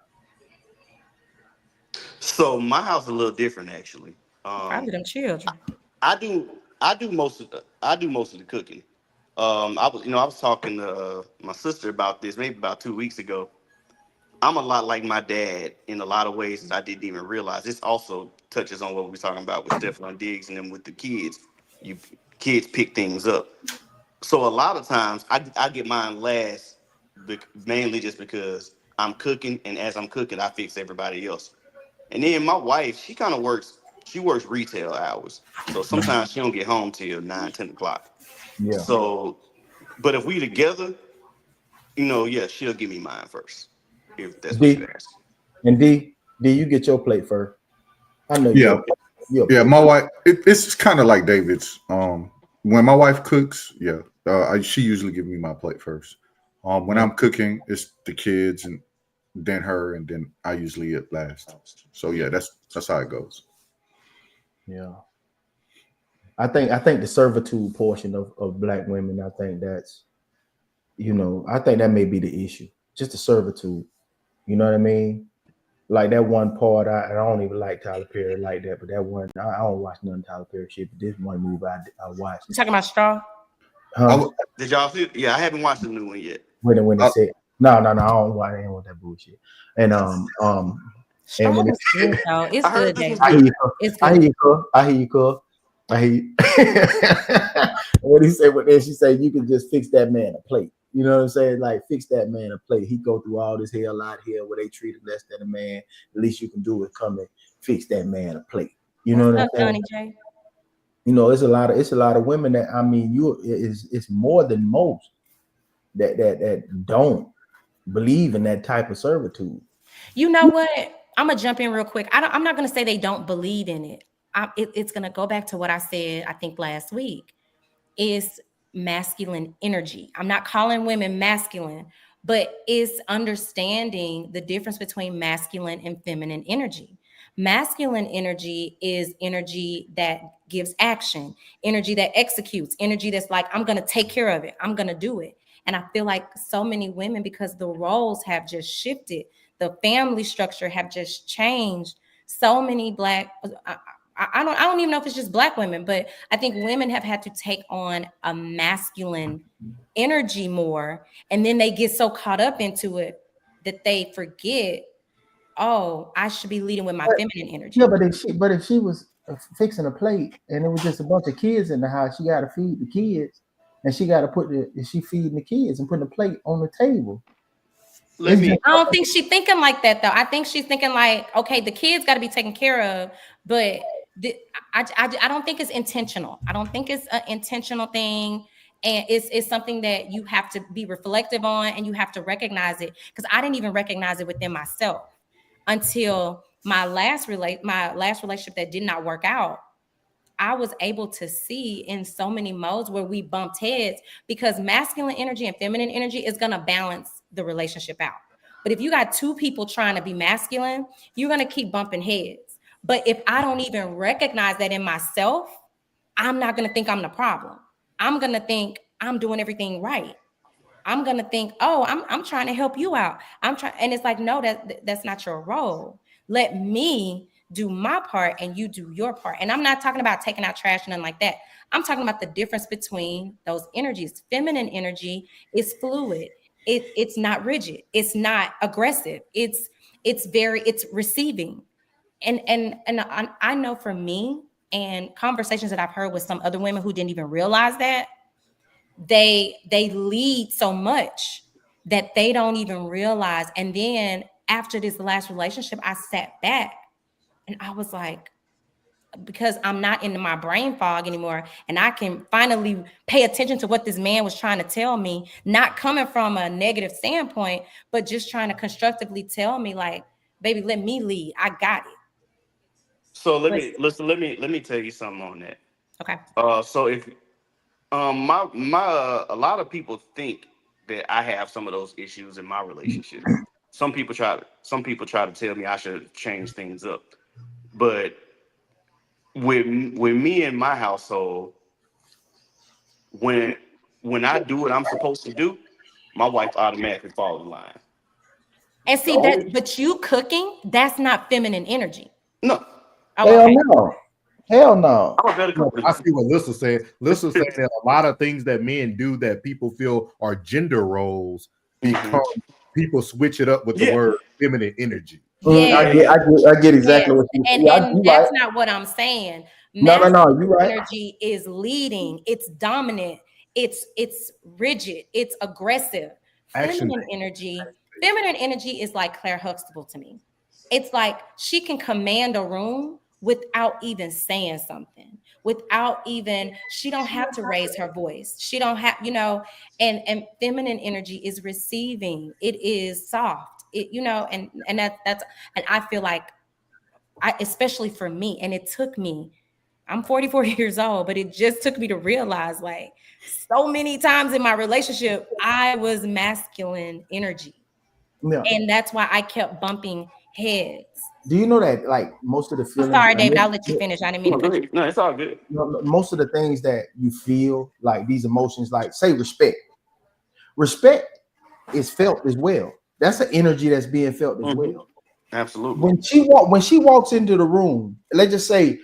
So my house is a little different actually. Probably them children. I do I do most of the cooking. I was talking to my sister about this maybe about 2 weeks ago. I'm a lot like my dad in a lot of ways that I didn't even realize. This also touches on what we were talking about with Stephon Diggs and then with the kids. You kids pick things up. So a lot of times I get mine last, mainly just because I'm cooking, and as I'm cooking, I fix everybody else. And then my wife, she kind of works. She works retail hours, so sometimes she don't get home till 9, 10 o'clock. Yeah. So, but if we together, yeah, she'll give me mine first, if that's what D you ask. and D, you get your plate first. I know Yeah, you're my wife. It's kind of like David's. When my wife cooks, yeah, she usually give me my plate first. When I'm cooking, it's the kids and then her, and then I usually eat last. So yeah, that's how it goes. Yeah. I think the servitude portion of black women, I think that's, I think that may be the issue. Just the servitude. You know what I mean? Like that one part, I don't even like Tyler Perry like that, but that one, I don't watch none of Tyler Perry shit, but this one movie I watched. You talking about Straw? Huh? Did y'all see? Yeah, I haven't watched the new one yet. When they said, no, I don't watch any of that bullshit. And and Straw when is good though. It's I heard good, this Dave. was I hear good. you, It's I hear good. you, cuz. I hear you, cuz. I hear you. What he said, then she said, you can just fix that man a plate. You know what I'm saying? Like, fix that man a plate. He go through all this hell out here where they treat him less than a man. The least you can do is come and fix that man a plate. You know What's what I'm up, saying? Donnie J? It's a lot of women that, I mean, it's more than most that don't believe in that type of servitude. You know what? I'm gonna jump in real quick. I'm not gonna say they don't believe in it. It's gonna go back to what I said, I think, last week. Is masculine energy. I'm not calling women masculine, but is understanding the difference between masculine and feminine energy. Masculine energy is energy that gives action, energy that executes, energy that's like, I'm going to take care of it, I'm going to do it. And I feel like so many women, because the roles have just shifted, the family structure have just changed. So many black, I don't even know if it's just black women, but I think women have had to take on a masculine energy more, and then they get so caught up into it that they forget, oh, I should be leading with my feminine Yeah, energy. but if she was fixing a plate and it was just a bunch of kids in the house, she got to feed the kids, and she got to she feeding the kids and putting a plate on the table. Let It's me. just I don't think she's thinking like that though. I think she's thinking like, okay, the kids got to be taken care of, but I don't think it's intentional. I don't think it's an intentional thing, and it's something that you have to be reflective on, and you have to recognize it. Because I didn't even recognize it within myself until my last relationship that did not work out. I was able to see in so many modes where we bumped heads, because masculine energy and feminine energy is going to balance the relationship out. But if you got two people trying to be masculine, you're going to keep bumping heads. But if I don't even recognize that in myself, I'm not going to think I'm the problem. I'm going to think I'm doing everything right. I'm gonna think, oh, I'm trying to help you out. I'm trying, and it's like, no, that's not your role. Let me do my part and you do your part. And I'm not talking about taking out trash and nothing like that. I'm talking about the difference between those energies. Feminine energy is fluid. It's not rigid. It's not aggressive. It's receiving. And I know for me, and conversations that I've heard with some other women who didn't even realize that they lead so much that they don't even realize. And then after this last relationship, I sat back and I was like, because I'm not in my brain fog anymore, and I can finally pay attention to what this man was trying to tell me, not coming from a negative standpoint, but just trying to constructively tell me, like, baby, let me lead. I got it. So let me tell you something on that. Okay. So if a lot of people think that I have some of those issues in my relationship. Some people try to tell me I should change things up, but with me and my household, when I do what I'm supposed to do, my wife automatically falls in line. And see that, but you cooking, that's not feminine energy. No. Oh, Hell okay. no. Hell no. I'm a better cook than I you. see what Lissa said. Lissa saying that a lot of things that men do that people feel are gender roles become people switch it up with the Yeah. word feminine energy. Yeah. I get exactly what you And you that's right. not what I'm saying. No, Masculine you right. energy is leading, it's dominant, it's rigid, it's aggressive. Action. Feminine energy is like Claire Huxtable to me. It's like she can command a room without even saying something, she don't have to raise her voice. She don't have, and feminine energy is receiving. It is soft. And that's, and I feel like especially for me, and it took me, I'm 44 years old, but it just took me to realize, like, so many times in my relationship, I was masculine energy. Yeah. And that's why I kept bumping heads. Do you know that, like, most of the I'm feelings? sorry, David, I'll let you finish. I didn't mean to cut you. No, it's all good. Most of the things that you feel, like these emotions, like say respect. Respect is felt as well. That's an energy that's being felt as well. Absolutely. When she walks into the room, let's just say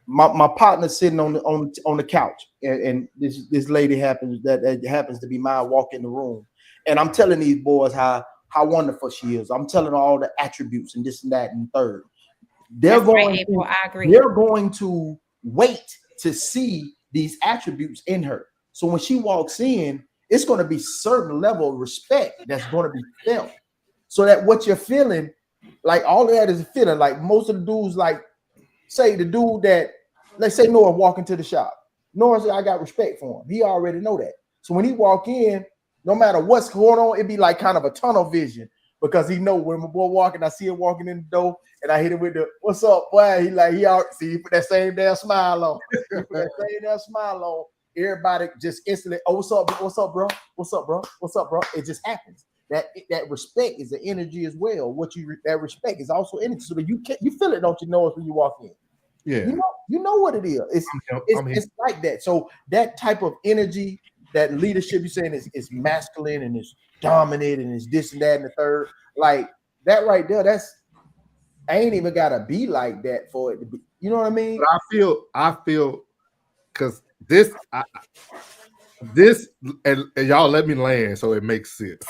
my partner's sitting on the couch, and this lady happens to be mine, walk in the room, and I'm telling these boys how wonderful she is. I'm telling her all the attributes and this and that and third. They're going to wait to see these attributes in her. So when she walks in, it's going to be certain level of respect that's going to be felt. So that what you're feeling, like all of that is a feeling. Like most of the dudes, like say the dude that, let's say Noah walk into the shop. Noah said, I got respect for him. He already know that. So when he walk in, no matter what's going on, it'd be like kind of a tunnel vision, because he know when my boy walking, I see him walking in the door, and I hit him with the "What's up, boy?" He put that same damn smile on. He put that same damn smile on. Everybody just instantly, "Oh, what's up, bro? What's up, bro?" It just happens. That respect is the energy as well. That respect is also energy. So that you feel it, don't you know, when you walk in? Yeah, you know what it is. It's like that. So that type of energy, that leadership you're saying is masculine and it's dominant and it's this and that and the third, like that right there. I ain't even gotta be like that for it to be. You know what I mean? But I feel because this and y'all let me land so it makes sense.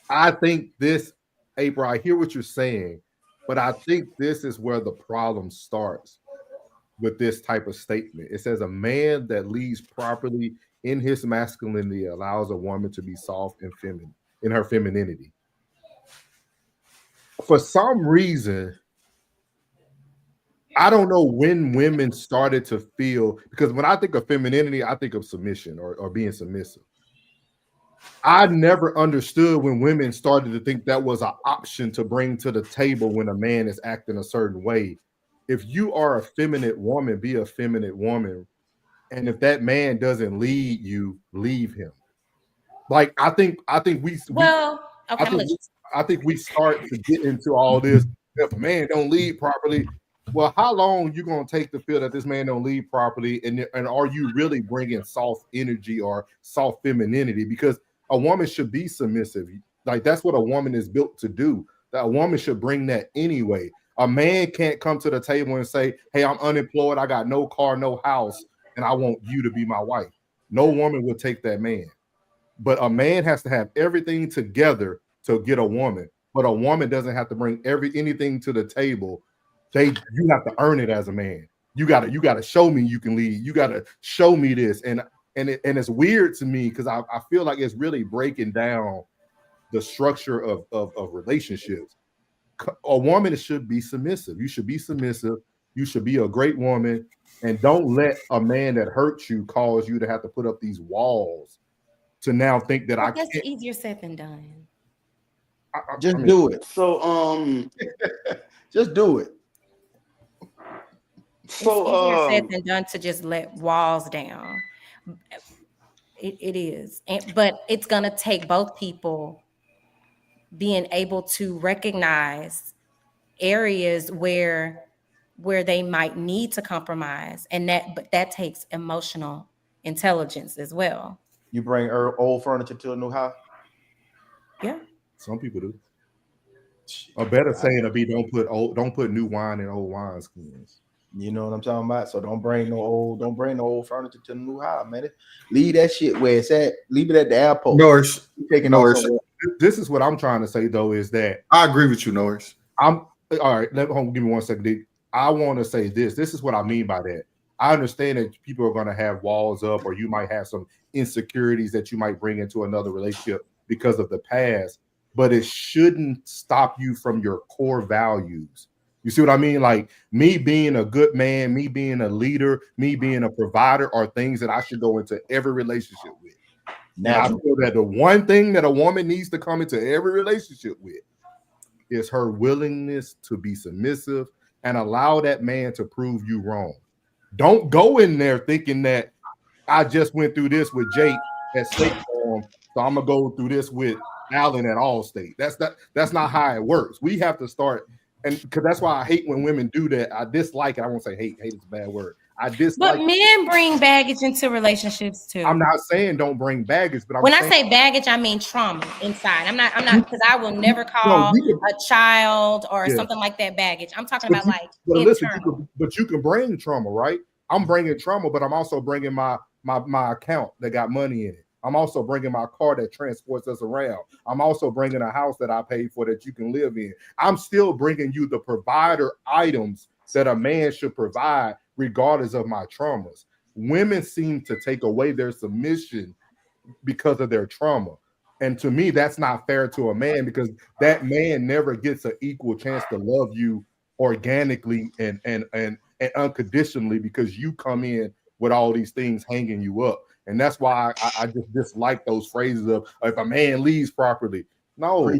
I think this, April, I hear what you're saying, but I think this is where the problem starts with this type of statement. It says a man that leads properly in his masculinity allows a woman to be soft and feminine in her femininity. For some reason, I don't know when women started to feel, because when I think of femininity, I think of submission or being submissive. I never understood when women started to think that was an option to bring to the table when a man is acting a certain way. If you are a feminine woman, be a feminine woman. And if that man doesn't lead you, leave him. Like I think we start to get into all this. If a man don't lead properly, well, how long you gonna take to feel that this man don't lead properly, and are you really bringing soft energy or soft femininity? Because a woman should be submissive. Like that's what a woman is built to do. That a woman should bring that anyway. A man can't come to the table and say, "Hey, I'm unemployed. I got no car, no house, and I want you to be my wife." No woman will take that man. But a man has to have everything together to get a woman. But a woman doesn't have to bring anything to the table. You have to earn it as a man. you gotta show me you can lead. You gotta show me this. And it's weird to me because I feel like it's really breaking down the structure of relationships. A woman should be submissive. You should be submissive. You should be a great woman, and don't let a man that hurts you cause you to have to put up these walls to now think that I That's can't. easier said than done. Just do it. So Just do it. It's easier so said than done to just let walls down. It is, but it's gonna take both people being able to recognize areas where they might need to compromise, and that takes emotional intelligence as well. You bring old furniture to a new house. Yeah. Some people do. A better saying to be don't put new wine in old wine skins. You know what I'm talking about? So don't bring no old furniture to the new house, man. Leave that shit where it's at. Leave it at the airport. Norris, Taking Norris. off somewhere. This is what I'm trying to say though, is that I agree with you, Norris. I'm all right. Give me 1 second. I want to say this. This is what I mean by that. I understand that people are going to have walls up, or you might have some insecurities that you might bring into another relationship because of the past, but it shouldn't stop you from your core values. You see what I mean? Like me being a good man, me being a leader, me being a provider are things that I should go into every relationship with. And I feel that the one thing that a woman needs to come into every relationship with is her willingness to be submissive and allow that man to prove you wrong. Don't go in there thinking that I just went through this with Jake at State Farm, so I'm gonna go through this with Allen at Allstate. That's not how it works. We have to start, and because that's why I hate when women do that. I dislike it. I won't say hate. Hate is a bad word. I dislike. But men bring baggage into relationships too. I'm not saying don't bring baggage, but when I say baggage, I mean trauma inside. I'm not because I will never call a child or something like that baggage. I'm talking about like internal. But you can bring trauma, right? I'm bringing trauma, but I'm also bringing my account that got money in it. I'm also bringing my car that transports us around. I'm also bringing a house that I paid for that you can live in. I'm still bringing you the provider items that a man should provide regardless of my traumas. Women seem to take away their submission because of their trauma. And to me, that's not fair to a man, because that man never gets an equal chance to love you organically and unconditionally, because you come in with all these things hanging you up. And that's why I just dislike those phrases of if a man leads properly. No,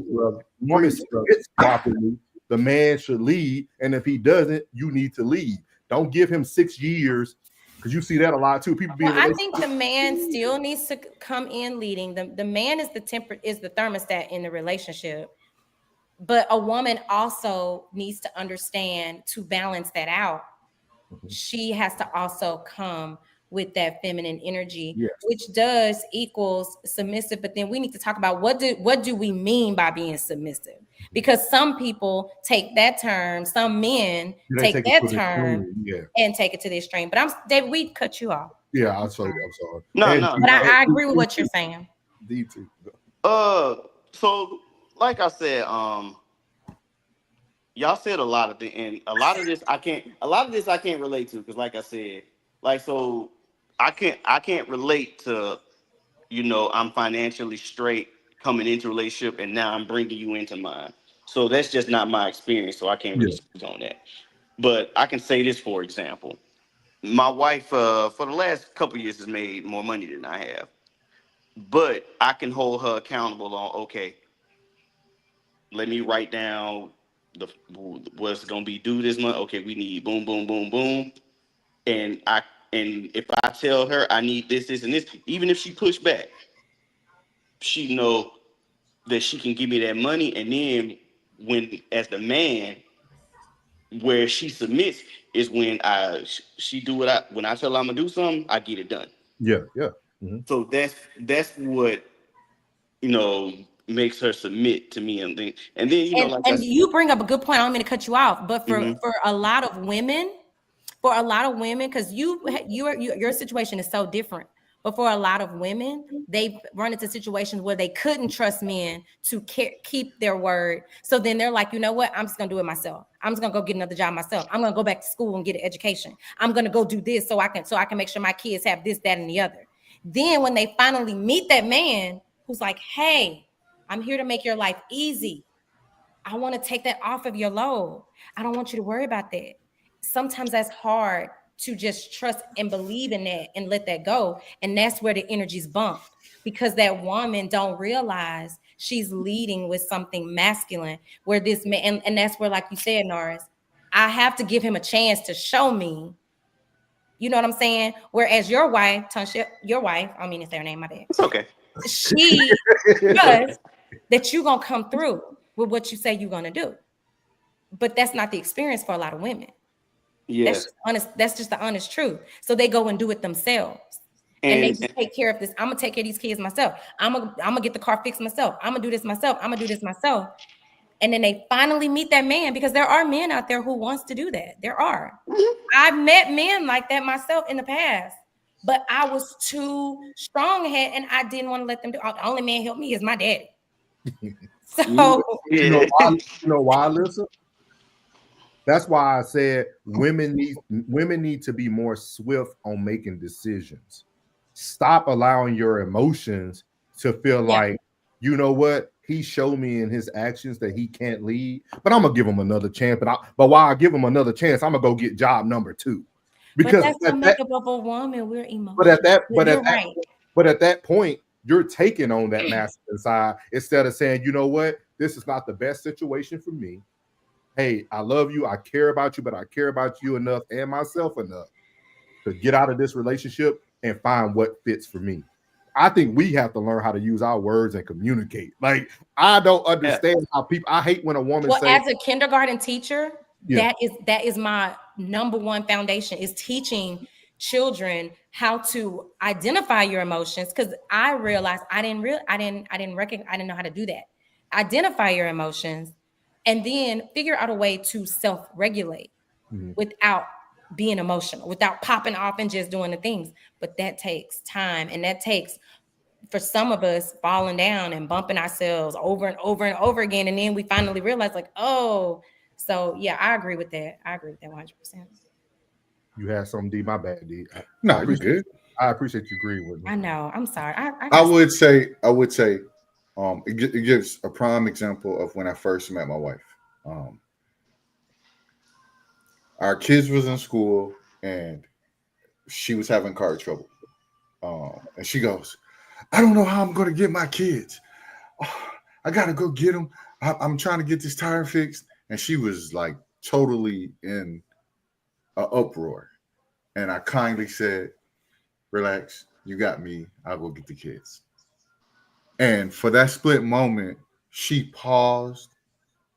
woman submits properly. The man should lead, and if he doesn't, you need to lead. Don't give him 6 years, because you see that a lot too. People being. I think the man still needs to come in leading. The man is the thermostat in the relationship, but a woman also needs to understand to balance that out. She has to also come with that feminine energy, which does equals submissive. But then we need to talk about what do we mean by being submissive? Because some people take that term, some men take that term and take it to the extreme. But David, we cut you off. Yeah, I'm sorry. No. But I agree with what you're saying. So like I said, y'all said a lot of things, and a lot of this I can't relate to, because like I said, so I can't relate to, I'm financially straight coming into a relationship and now I'm bringing you into mine. So that's just not my experience. So I can't really speak on that. But I can say this, for example, my wife for the last couple of years has made more money than I have, but I can hold her accountable on, okay, let me write down what's gonna be due this month. Okay, we need boom, boom, boom, boom, and if I tell her I need this, and this, even if she push back, she know that she can give me that money. And then when, as the man, where she submits is when she do when I tell her I'm gonna do something, I get it done. Yeah. Mm-hmm. So that's what makes her submit to me, and then you bring up a good point. I don't mean to cut you off, but for a lot of women, because your situation is so different. But for a lot of women, they've run into situations where they couldn't trust men to keep their word. So then they're like, you know what? I'm just gonna do it myself. I'm just gonna go get another job myself. I'm gonna go back to school and get an education. I'm gonna go do this so I can make sure my kids have this, that, and the other. Then when they finally meet that man who's like, hey, I'm here to make your life easy. I want to take that off of your load. I don't want you to worry about that. Sometimes that's hard to just trust and believe in that and let that go. And that's where the energy's bumped, because that woman don't realize she's leading with something masculine, where this man, and that's where, like you said, Norris, I have to give him a chance to show me. You know what I'm saying? Whereas your wife, Tansha, your wife, I don't mean to say her name, my bad. It's okay. She does that you're gonna come through with what you say you're gonna do. But that's not the experience for a lot of women. Yeah. That's just honest. That's just the honest truth. So they go and do it themselves, and they just take care of this. I'm gonna take care of these kids myself. I'm gonna get the car fixed myself. I'm gonna do this myself. I'm gonna do this myself. And then they finally meet that man, because there are men out there who wants to do that. There are. I've met men like that myself in the past, but I was too strong-headed and I didn't want to let them do it. The only man help me is my daddy. So you know why, Alyssa? That's why I said women need to be more swift on making decisions. Stop allowing your emotions to feel like, you know what, he showed me in his actions that he can't lead, but I'm gonna give him another chance. But while I give him another chance, I'm gonna go get job number 2. Because that's the makeup of a woman. We're emotional. But at that point, you're taking on that masculine side instead of saying, you know what, this is not the best situation for me. Hey, I love you, I care about you, but I care about you enough and myself enough to get out of this relationship and find what fits for me. I think we have to learn how to use our words and communicate. Like, I don't understand how people, I hate when a woman says, as a kindergarten teacher, that is my number one foundation, is teaching children how to identify your emotions. Because I realized I didn't know how to do that. Identify your emotions and then figure out a way to self-regulate without being emotional, without popping off and just doing the things. But that takes time, and that takes, for some of us, falling down and bumping ourselves over and over and over again. And then we finally realize, like, oh, so yeah, I agree with that. I agree with that 100%. You had something, D. My bad, D. No, you're good. I appreciate you agreeing with me. I know. I'm sorry. I would say, it gives a prime example of when I first met my wife. Our kids was in school and she was having car trouble. And she goes, I don't know how I'm going to get my kids. I got to go get them. I'm trying to get this tire fixed. And she was like totally in an uproar. And I kindly said, relax, you got me. I'll go get the kids. And for that split moment, she paused,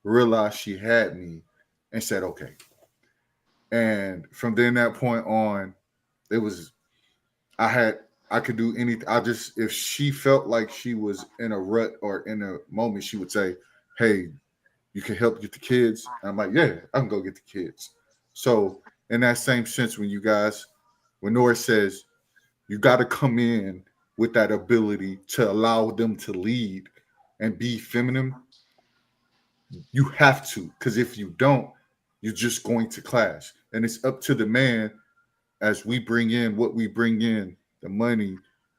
realized she had me, and said, okay. And from then that point on, it was, I could do anything. If she felt like she was in a rut or in a moment, she would say, hey, you can help get the kids. And I'm like, yeah, I can go get the kids. So in that same sense, when Nora says, you got to come in with that ability to allow them to lead and be feminine, you have to, because if you don't, you're just going to clash. And it's up to the man, as we bring in what we bring in, the money,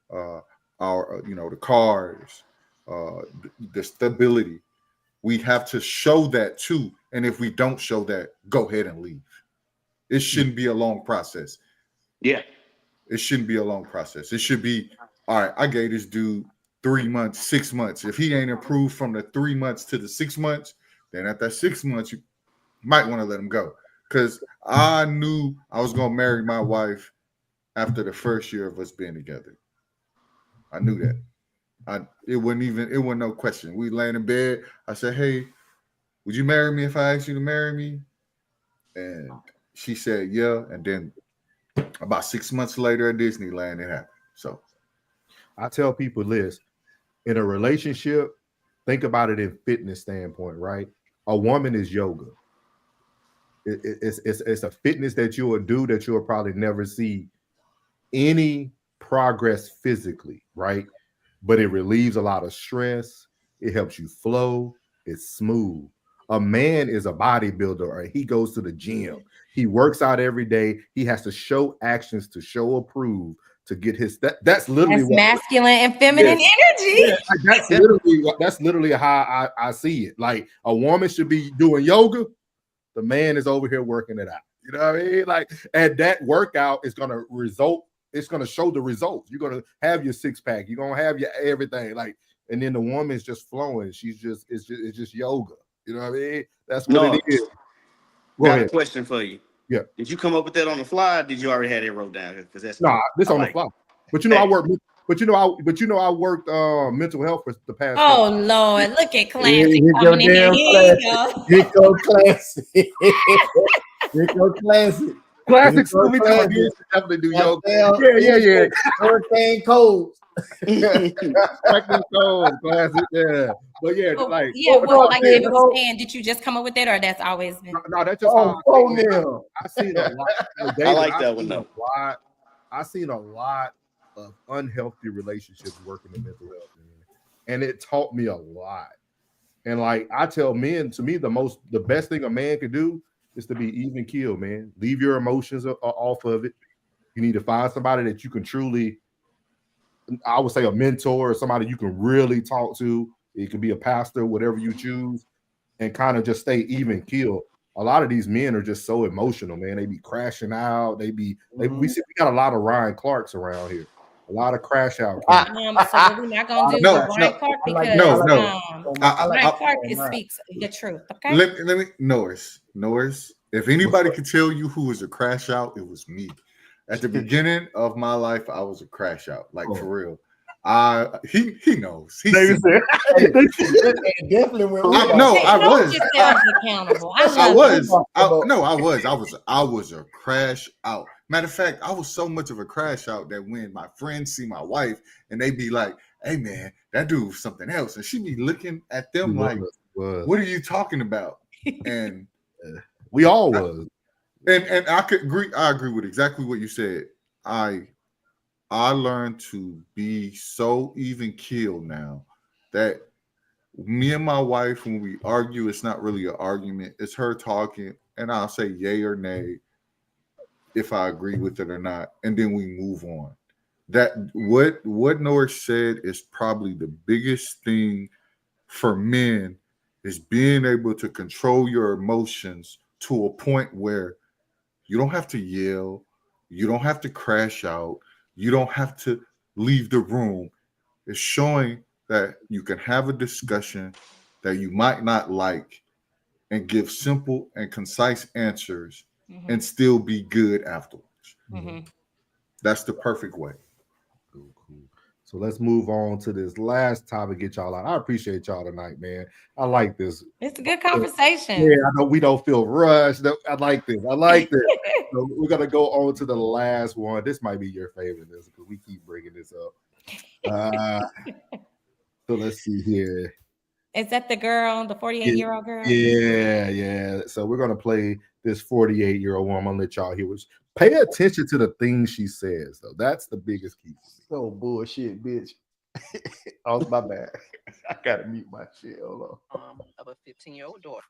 the cars, the stability. We have to show that too. And if we don't show that, go ahead and leave. It shouldn't be a long process. Yeah. It shouldn't be a long process. It should be, all right, I gave this dude 3 months, 6 months. If he ain't improved from the 3 months to the 6 months, then at that 6 months, you might want to let him go. Because I knew I was going to marry my wife after the first year of us being together. I knew that. It wasn't no question. We laying in bed. I said, hey, would you marry me if I asked you to marry me? And she said, yeah. And then about 6 months later at Disneyland, it happened. So I tell people this, in a relationship, think about it in fitness standpoint, right? A woman is yoga. It's a fitness that you will do that you will probably never see any progress physically, right? But it relieves a lot of stress. It helps you flow. It's smooth. A man is a bodybuilder, or he goes to the gym. He works out every day. He has to show actions to show approve to get his that's literally That's what masculine and feminine energy. yeah, that's literally how I see it. Like a woman should be doing yoga, the man is over here working it out. You know what I mean? Like, and that workout is gonna result, it's gonna show the results. You're gonna have your six-pack, you're gonna have your everything, like, and then the woman's just flowing. She's just it's just yoga. You know what I mean? That's what No, it is. Go got a ahead. question for you. Yeah. Did you come up with that on the fly? Or did you already have it wrote down? Because that's Nah, this on the fly. But you know, I work. I worked mental health for the past. Oh Lord, look at Classic Here go coming in here. damn Here you Classic. go. Here go Classic. Here go Classic. Classic school. We Classic. definitely do yoga. Goddamn, Yeah. Hurricane codes. Practice those, classic. Yeah, but yeah, Oh, like yeah, well, like yeah, David was saying, did you just come up with that, or that's always been? no, that's just Oh, how now. I seen a lot. I like that I've one seen though. a lot. I seen a lot of unhealthy relationships working in mental health, man. And it taught me a lot. And like I tell men, to me, the best thing a man could do is to be even keel, man. Leave your emotions off of it. You need to find somebody that you can truly, I would say, a mentor or somebody you can really talk to. It could be a pastor, whatever you choose, and kind of just stay even keel. A lot of these men are just so emotional, man. They be crashing out. We got a lot of Ryan Clarks around here. A lot of crash out. So what we're not gonna do No, with Ryan Clark because I Ryan Clark speaks the truth. Okay. Let me Norris. If anybody could tell you who was a crash out, it was me. At the beginning of my life, I was a crash out, like for real. He knows. He definitely went. I was. Accountable. I was a crash out. Matter of fact, I was so much of a crash out that when my friends see my wife and they be like, "Hey man, that dude was something else," and she be looking at them like, "What are you talking about?" And we all was. And I could agree. I agree with exactly what you said. I learned to be so even keeled now that me and my wife, when we argue, it's not really an argument. It's her talking, and I'll say yay or nay if I agree with it or not, and then we move on. That what Norris said is probably the biggest thing for men is being able to control your emotions to a point where you don't have to yell, you don't have to crash out, you don't have to leave the room. It's showing that you can have a discussion that you might not like and give simple and concise answers and still be good afterwards. That's the perfect way. Cool. So let's move on to this last topic. Get y'all out. I appreciate y'all tonight, man. I like this. It's a good conversation. Yeah, I know we don't feel rushed. I like this. So we're gonna go on to the last one. This might be your favorite, because we keep bringing this up. So let's see here. Is that the girl, the 48-year-old girl? Yeah. So we're gonna play this 48-year-old woman. I'm gonna let y'all hear what. Pay attention to the things she says, though. That's the biggest key. So bullshit, bitch. Oh, my bad. I gotta mute my shit. Hold on. Of a 15-year-old daughter.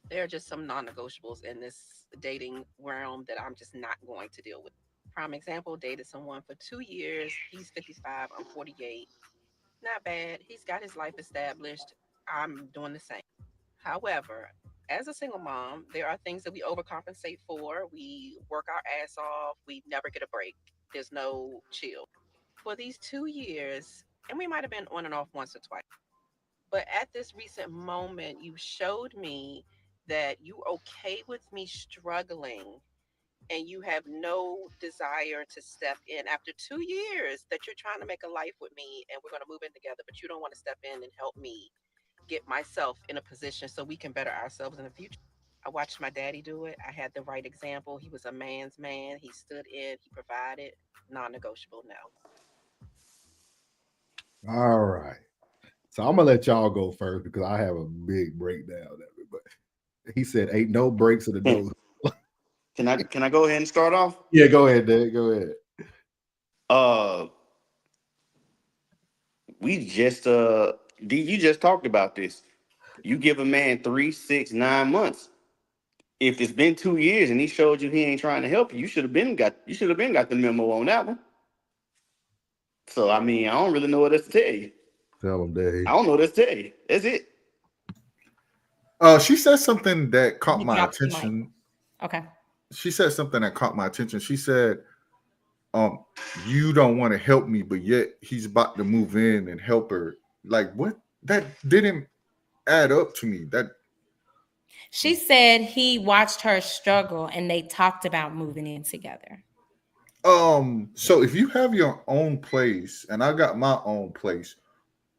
There are just some non-negotiables in this dating realm that I'm just not going to deal with. Prime example, dated someone for 2 years. He's 55, I'm 48. Not bad. He's got his life established. I'm doing the same. However, as a single mom, there are things that we overcompensate for. We work our ass off. We never get a break. There's no chill. For these 2 years, and we might have been on and off once or twice, but at this recent moment, you showed me that you're okay with me struggling and you have no desire to step in after 2 years that you're trying to make a life with me and we're going to move in together, but you don't want to step in and help me get myself in a position so we can better ourselves in the future. I watched my daddy do it. I had the right example. He was a man's man. He stood in, he provided, non-negotiable now. All right. So I'm gonna let y'all go first because I have a big breakdown of it. But he said, "Ain't no breaks in the door." Can I go ahead and start off? Yeah, go ahead, Dad. Go ahead. We just D, you just talked about this. You give a man 3, 6, 9 months. If it's been 2 years and he showed you he ain't trying to help you, you should have been got the memo on that one. So I mean, I don't really know what else to tell you. Tell him, Dave. I don't know what else to tell you. That's it. She said something that caught You my dropped the mic. attention. Okay. She said something that caught my attention. She said, you don't want to help me, but yet he's about to move in and help her. Like, what? That didn't add up to me. That She said he watched her struggle and they talked about moving in together. So if you have your own place and I got my own place,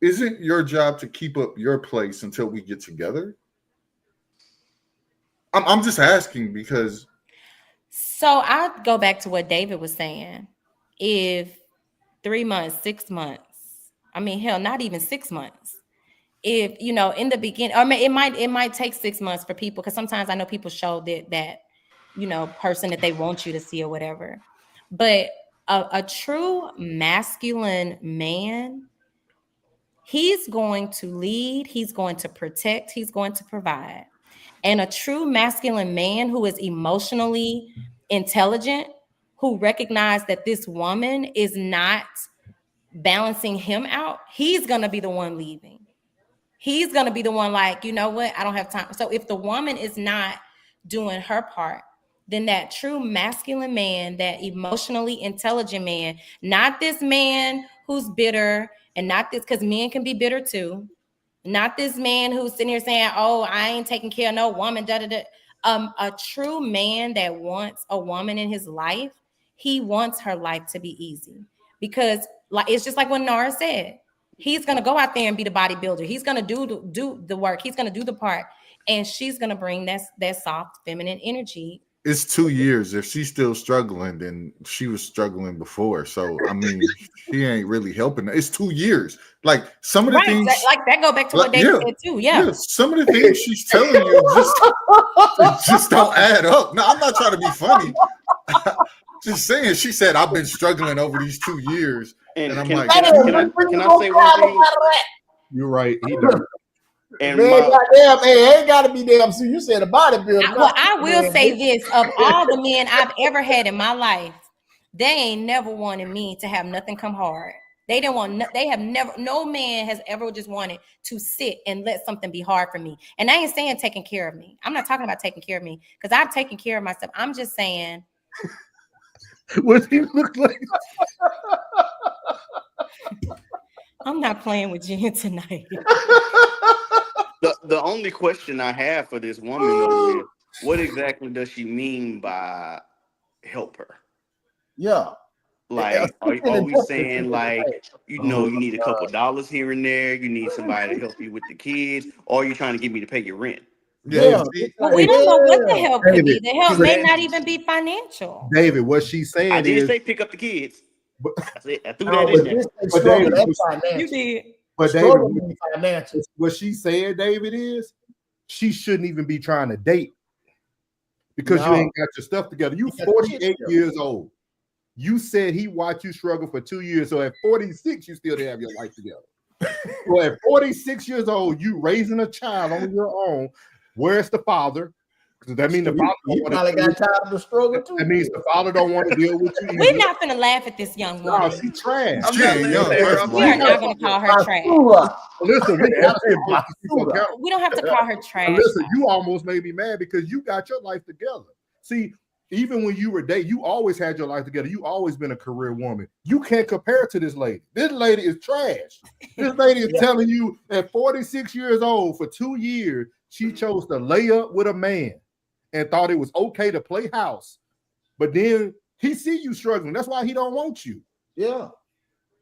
isn't your job to keep up your place until we get together? I'm just asking because. So I'll go back to what David was saying. If 3 months, 6 months, I mean, hell, not even 6 months. If in the beginning, I mean, it might take 6 months for people, because sometimes I know people show that person that they want you to see or whatever. But a true masculine man, he's going to lead, he's going to protect, he's going to provide. And a true masculine man who is emotionally intelligent, who recognizes that this woman is not balancing him out, he's going to be the one leaving. He's going to be the one like, you know what? I don't have time. So if the woman is not doing her part, then that true masculine man, that emotionally intelligent man, not this man who's bitter, and not this, because men can be bitter too. Not this man who's sitting here saying, oh, I ain't taking care of no woman, da, da, da. A true man that wants a woman in his life, he wants her life to be easy. Because like it's just like what Nara said. He's going to go out there and be the bodybuilder. He's going to do the work. He's going to do the part. And she's going to bring that soft feminine energy. It's 2 years. If she's still struggling, then she was struggling before. So I mean, she ain't really helping. It's 2 years. Like some of the things, like that go back to what David said too. Yeah. Some of the things she's telling you just don't add up. No, I'm not trying to be funny. Just saying. She said I've been struggling over these 2 years, and I'm like, can I say one thing? You're right. He does. And man, goddamn, hey, ain't gotta be damn. So you said a bodybuilder. Well, I will say this: of all the men I've ever had in my life, they ain't never wanted me to have nothing come hard. They didn't want. They have never. No man has ever just wanted to sit and let something be hard for me. And I ain't saying taking care of me. I'm not talking about taking care of me, because I've taken care of myself. I'm just saying. What he look like? I'm not playing with Jen tonight. The only question I have for this woman though is, what exactly does she mean by help her? Yeah. Like, are we saying like, you need a couple dollars here and there, you need somebody to help you with the kids, or are you trying to get me to pay your rent? Yeah. Well, we don't know what the help could be. The help may not even be financial. David, what she's saying I did is say pick up the kids. I threw No, that in there. But David, You did. but David, what she's saying, David, is she shouldn't even be trying to date because you ain't got your stuff together. You 48 years old. You said he watched you struggle for 2 years. So at 46, you still didn't have your life together. So at 46 years old, you raising a child on your own. Where's the father? Because that means the father probably got tired of the struggle too. That means the father don't want to deal with you. We're not gonna laugh at this young woman. No, she's trash. She ain't young. We are not gonna call her trash. Listen, We don't have to call her trash. Listen, you almost made me mad because you got your life together. See, even when you were dating, you always had your life together. You always been a career woman. You can't compare to this lady. This lady is trash. This lady is telling you at 46 years old, for 2 years, she chose to lay up with a man and thought it was okay to play house. But then he see you struggling. That's why he don't want you. Yeah.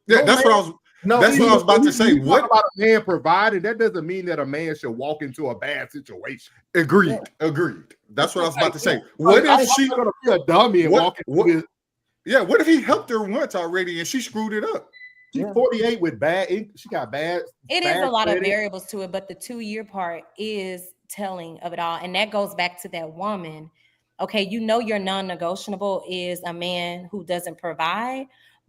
That's what I was. That's what I was about to say. What about a man providing? That doesn't mean that a man should walk into a bad situation. Agreed. That's what I was about to say. What if she gonna be a dummy and walk into his? Yeah. What if he helped her once already and she screwed it up? She's 48 with bad. She got bad. It is a lot of variables to it, but the 2 year part is telling of it all, and that goes back to that woman. Okay, your non-negotiable is a man who doesn't provide,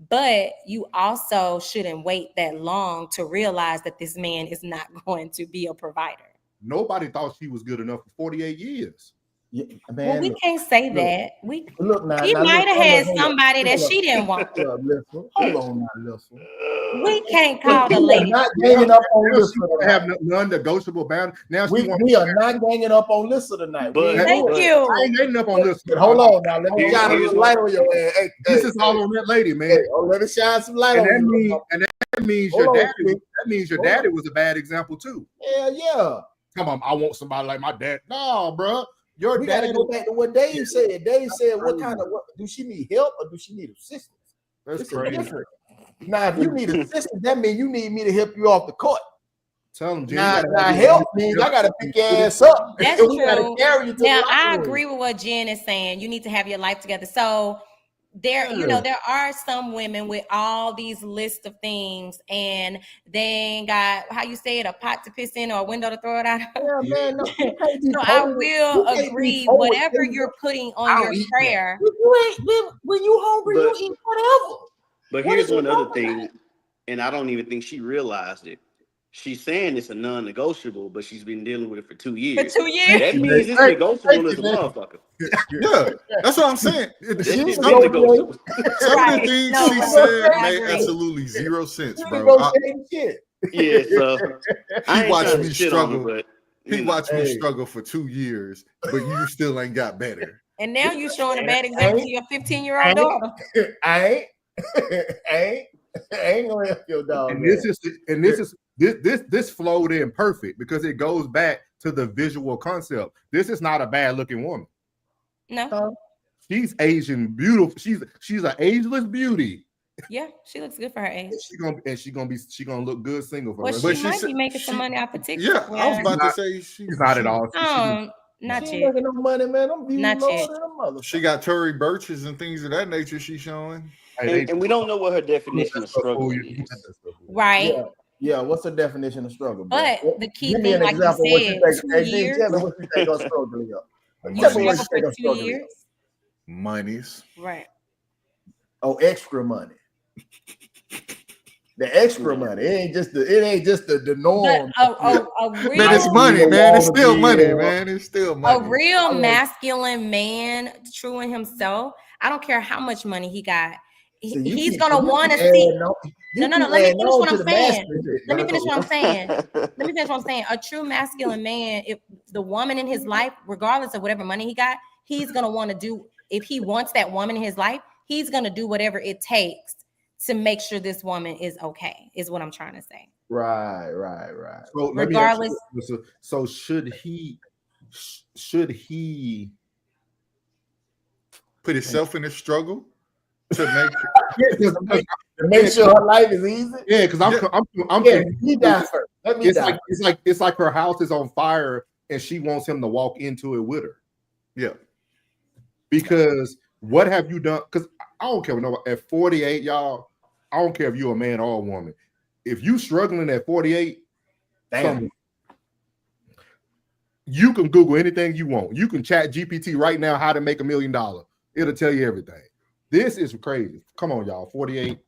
But you also shouldn't wait that long to realize that this man is not going to be a provider. Nobody thought she was good enough for 48 years. Yeah, Well, man, we look, can't say look, that. look now. He Now might look, have hold had up, hold up, somebody that hold up, she didn't want. hold up, listen. Hold on now, listen. We can't call the We are lady. not ganging up on Now she Lissa want to have tonight. non-negotiable boundaries. Now she wants. We are not ganging up on Lissa tonight. But- Thank I you. ain't getting up on this. But hold on now. Let me Here's- shine a here's little light on your ass. Hey, This hey, is all on that lady, man. let me shine some light And on that you. means, that means Hold your on, daddy. Smith. That means your Hold daddy on. was a bad example too. Yeah. Come on, I want somebody like my dad. No, bro, your We got to daddy. go back to what Dave said. Dave said, what do she need help or do she need assistance? That's It's crazy. different. Now, if you need assistance, that means you need me to help you off the court. Tell them, Now help means I gotta pick your ass up. That's and we gotta true. carry you to Now, the I locker room. agree with what Jen is saying. You need to have your life together. So there, there are some women with all these lists of things, and they ain't got, how you say it, a pot to piss in or a window to throw it out. Yeah, man. No, you can't be So I forward. will You can't be agree, forward. whatever you're putting on I'll your eat prayer. You ain't when you hungry, But- you eat whatever. But What here's is you one other talking thing, and I don't even think she realized it. She's saying it's a non-negotiable, but she's been dealing with it for 2 years. For 2 years? That means it's negotiable as a motherfucker. Yeah, that's what I'm saying. That She shit's negotiate. negotiable. Some of Right. the things No, she right. said I made agree. absolutely zero sense, You bro. negotiating shit. Yeah, so I He ain't watched trying me to shit on her, struggle. but He you know. watched me Hey. struggle for 2 years, but you still ain't got better. And now you're showing a bad example to your 15-year-old daughter. I ain't gonna help your dog. And man. this flowed in perfect because it goes back to the visual concept. This is not a bad looking woman. No. She's Asian beautiful. She's an ageless beauty. Yeah, she looks good for her age. She gonna look good single for Well, her. she But she might said- be making some she- money off of TikTok. Yeah, I was about to say She's not at all. Not She ain't yet. making no money, man. I'm viewing Not lower yet. than a mother. She got Tory Burches and things of that nature she's showing. And we don't know what her definition of struggling is. Right. Yeah, what's the definition of struggle? Bro? But the key Give me thing, an like you example. What said, you think? 2 Hey, Jay, years. tell me what you think of struggling up. You Tell me what struggle you for think of 2 struggling years. up. Monies. Right. Oh, extra money. The extra money. It ain't just the norm. But a real, Man, it's money, man. It's still money, man. It's still a money. real masculine man, true in himself, I don't care how much money he got. He's gonna want to see. No. Let me finish what I'm saying. Let me finish what I'm saying. A true masculine man, if the woman in his life, regardless of whatever money he got, he's gonna want to do. If he wants that woman in his life, he's gonna do whatever it takes to make sure this woman is okay. Is what I'm trying to say. Right. So Regardless. So should he Put himself in a struggle to make sure her life is easy? Yeah, because I'm he died first. Let me die. It's like her house is on fire and she wants him to walk into it with her. Yeah. Because what have you done? Because I don't care what at 48, y'all. I don't care if you're a man or a woman. If you struggling at 48, you can Google anything you want. You can chat GPT right now how to make $1 million. It'll tell you everything. This is crazy. Come on, y'all. 48.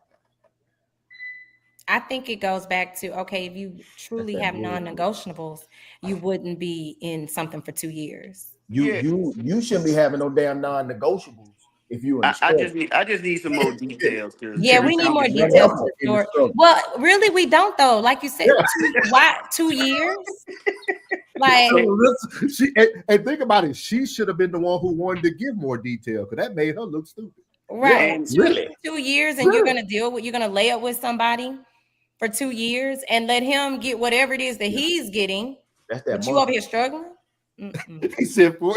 I think it goes back to, okay, if you truly have non-negotiables, you wouldn't be in something for 2 years. You shouldn't be having no damn non-negotiables if you. I just need some more details. Yeah, we need more details. Well, really, we don't though. Like you said, 2 years? Like, and think about it. She should have been the one who wanted to give more detail because that made her look stupid. right. Yeah, 2 years, and you're gonna lay up with somebody for 2 years and let him get whatever it is that he's getting. That's that. But you over here struggling. He said, "For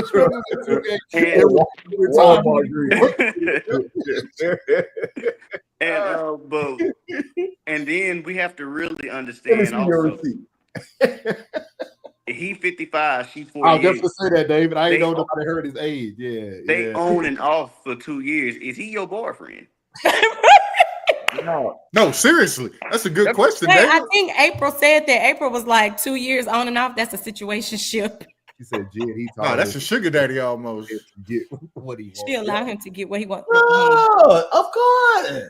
and then we have to really understand also. He 55, she 48. I was just to say that, David. I ain't know nobody heard his age. Yeah, they on and off for 2 years. Is he your boyfriend? No, seriously. That's a good question, Hey, David. I think April said that. April was like 2 years on and off. That's a situationship. He said, "Jed, he Oh, that's a sugar daddy almost. Get what he wants." She allowed him to get what he wants. Oh, of course.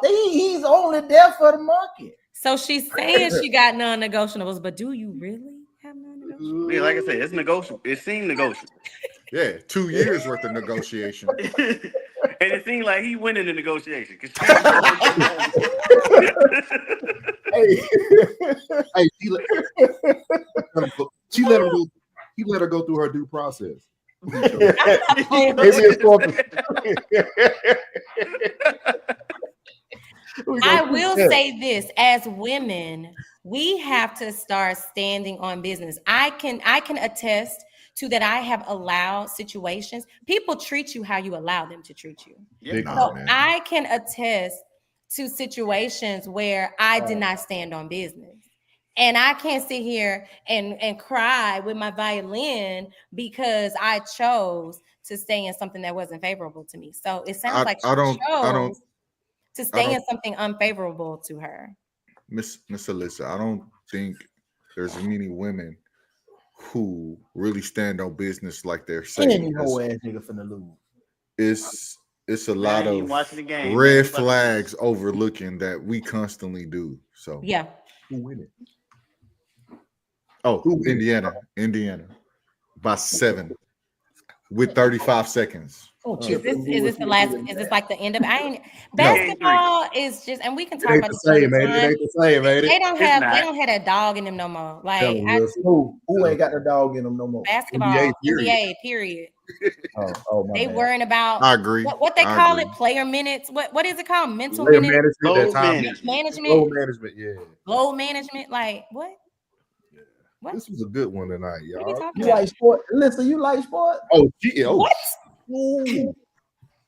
He's only there for the market. So she's saying she got non-negotiables, but do you really have non-negotiables? Yeah, like I said, it's negotiable. It seemed negotiable. Yeah, 2 years worth of negotiation. And it seemed like he went in the negotiation. Hey, she let him go. He let her go through her due process. I will say this: as women, we have to start standing on business. I can attest to that. I have allowed situations. People treat you how you allow them to treat you. Yeah, So I can attest to situations where I did not stand on business. And I can't sit here and cry with my violin because I chose to stay in something that wasn't favorable to me. So it sounds like she chose to stay in something unfavorable to her. Miss Alyssa, I don't think there's many women who really stand on business like they're saying. Any whole ass nigga finna lose. It's a lot of game, red flags overlooking that we constantly do. So yeah. Who win it? Oh, Indiana by 7 with 35 seconds. Is this the last? Is this like the end of? Basketball is just, and we can talk about this another time. It ain't the same, ain't it? They don't have that dog in them no more. Like who ain't got the dog in them no more? Basketball, NBA, period. They worrying about. I agree. What they call it? Player minutes. What is it called? Mental player minutes. Management. Load management. Yeah. Load management. Like what? What? This was a good one tonight, y'all. You like sport? Listen, you like sport? Oh, yeah. What? Ooh.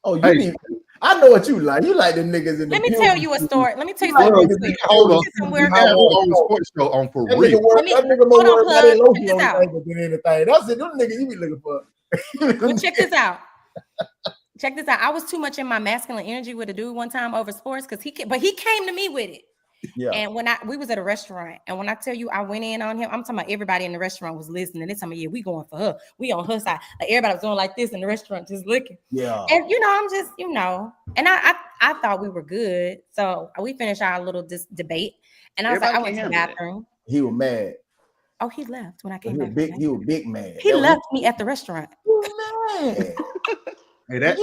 Oh, you need. I know what you like. You like the niggas in the. Let me tell you a story. Let me tell you something. Hold on. We have our own sports show on for real. That nigga more worried about that Loki on his ankle than anything. That's it. Them niggas you be looking for. Well, check this out. Check this out. I was too much in my masculine energy with a dude one time over sports because he came to me with it. Yeah. And when we was at a restaurant, and when I tell you I went in on him, I'm talking about everybody in the restaurant was listening. They telling me, yeah, we going for her. We on her side. Like everybody was going like this in the restaurant, just looking. Yeah. And I'm just, and I thought we were good. So we finished our little debate, and I was like, I went to the bathroom. He was mad. Oh, he left when I came back. He was big mad. He left me at the restaurant. Man. That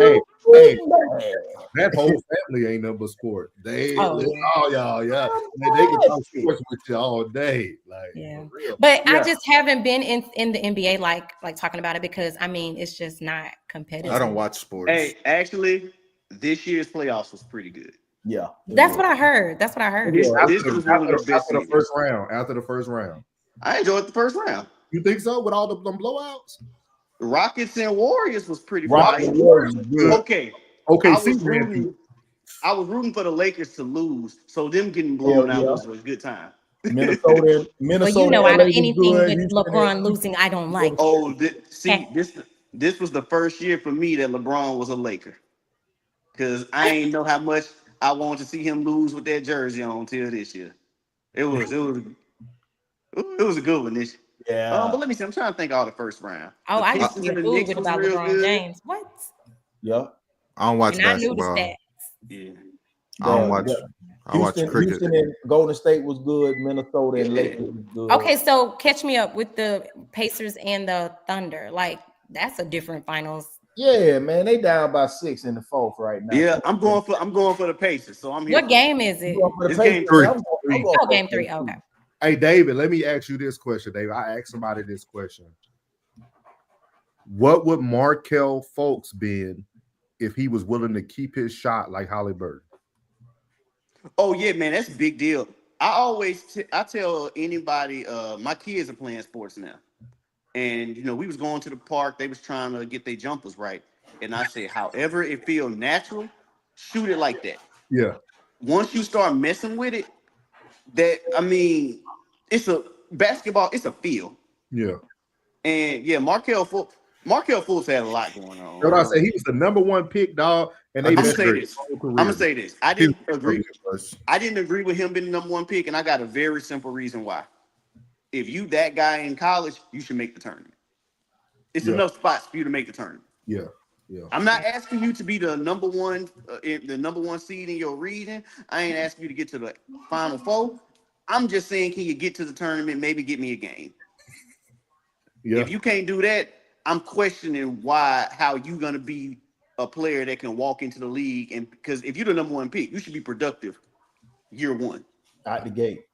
whole family ain't nothing but sport. Y'all, yeah. They can talk sports with you all day. Like, yeah. But I just haven't been in the NBA like talking about it because it's just not competitive. I don't watch sports. Hey, actually, this year's playoffs was pretty good. Yeah. That's what I heard. This was one of the best after the first round. After the first round. I enjoyed the first round. You think so? With all them blowouts? Rockets and Warriors was pretty good. Okay. I was rooting for the Lakers to lose, so them getting blown out was a good time. Minnesota. Well, out of anything with LeBron losing, I don't like. Oh, this was the first year for me that LeBron was a Laker, because I ain't know how much I wanted to see him lose with that jersey on till this year. It was a good one this year. Yeah. But let me see. I'm trying to think all the first round. Oh, I used to get fooled with about LeBron James. What? Yeah. I don't watch basketball. I knew the stats. Yeah. I don't watch. I watch cricket. Houston and Golden State was good. Minnesota and Lakers was good. Okay, so catch me up with the Pacers and the Thunder. Like that's a different finals. Yeah, man, they down by 6 in the fourth right now. Yeah, I'm going for the Pacers. So I'm here. What game is it? It's game 3. Game 3. Okay. Hey, David, let me ask you this question, David. I asked somebody this question. What would Markelle Fultz been if he was willing to keep his shot like Halliburton? Oh, yeah, man, that's a big deal. I always I tell anybody, my kids are playing sports now. And, we was going to the park. They was trying to get their jumpers right. And I said, however it feel natural, shoot it like that. Yeah. Once you start messing with it, it's a basketball. It's a feel. Yeah. And yeah, Markelle Fultz had a lot going on. What I say, he was the number 1 pick, dog. And I'm gonna say this. I didn't agree. I didn't agree with him being the number 1 pick, and I got a very simple reason why. If you that guy in college, you should make the tournament. It's enough spots for you to make the tournament. Yeah. Yeah. I'm not asking you to be the number one seed in your region. I ain't asking you to get to the Final Four. I'm just saying, can you get to the tournament? Maybe get me a game. Yeah. If you can't do that, I'm questioning how you gonna be a player that can walk into the league, and because if you're the number one pick, you should be productive year one. Out the gate.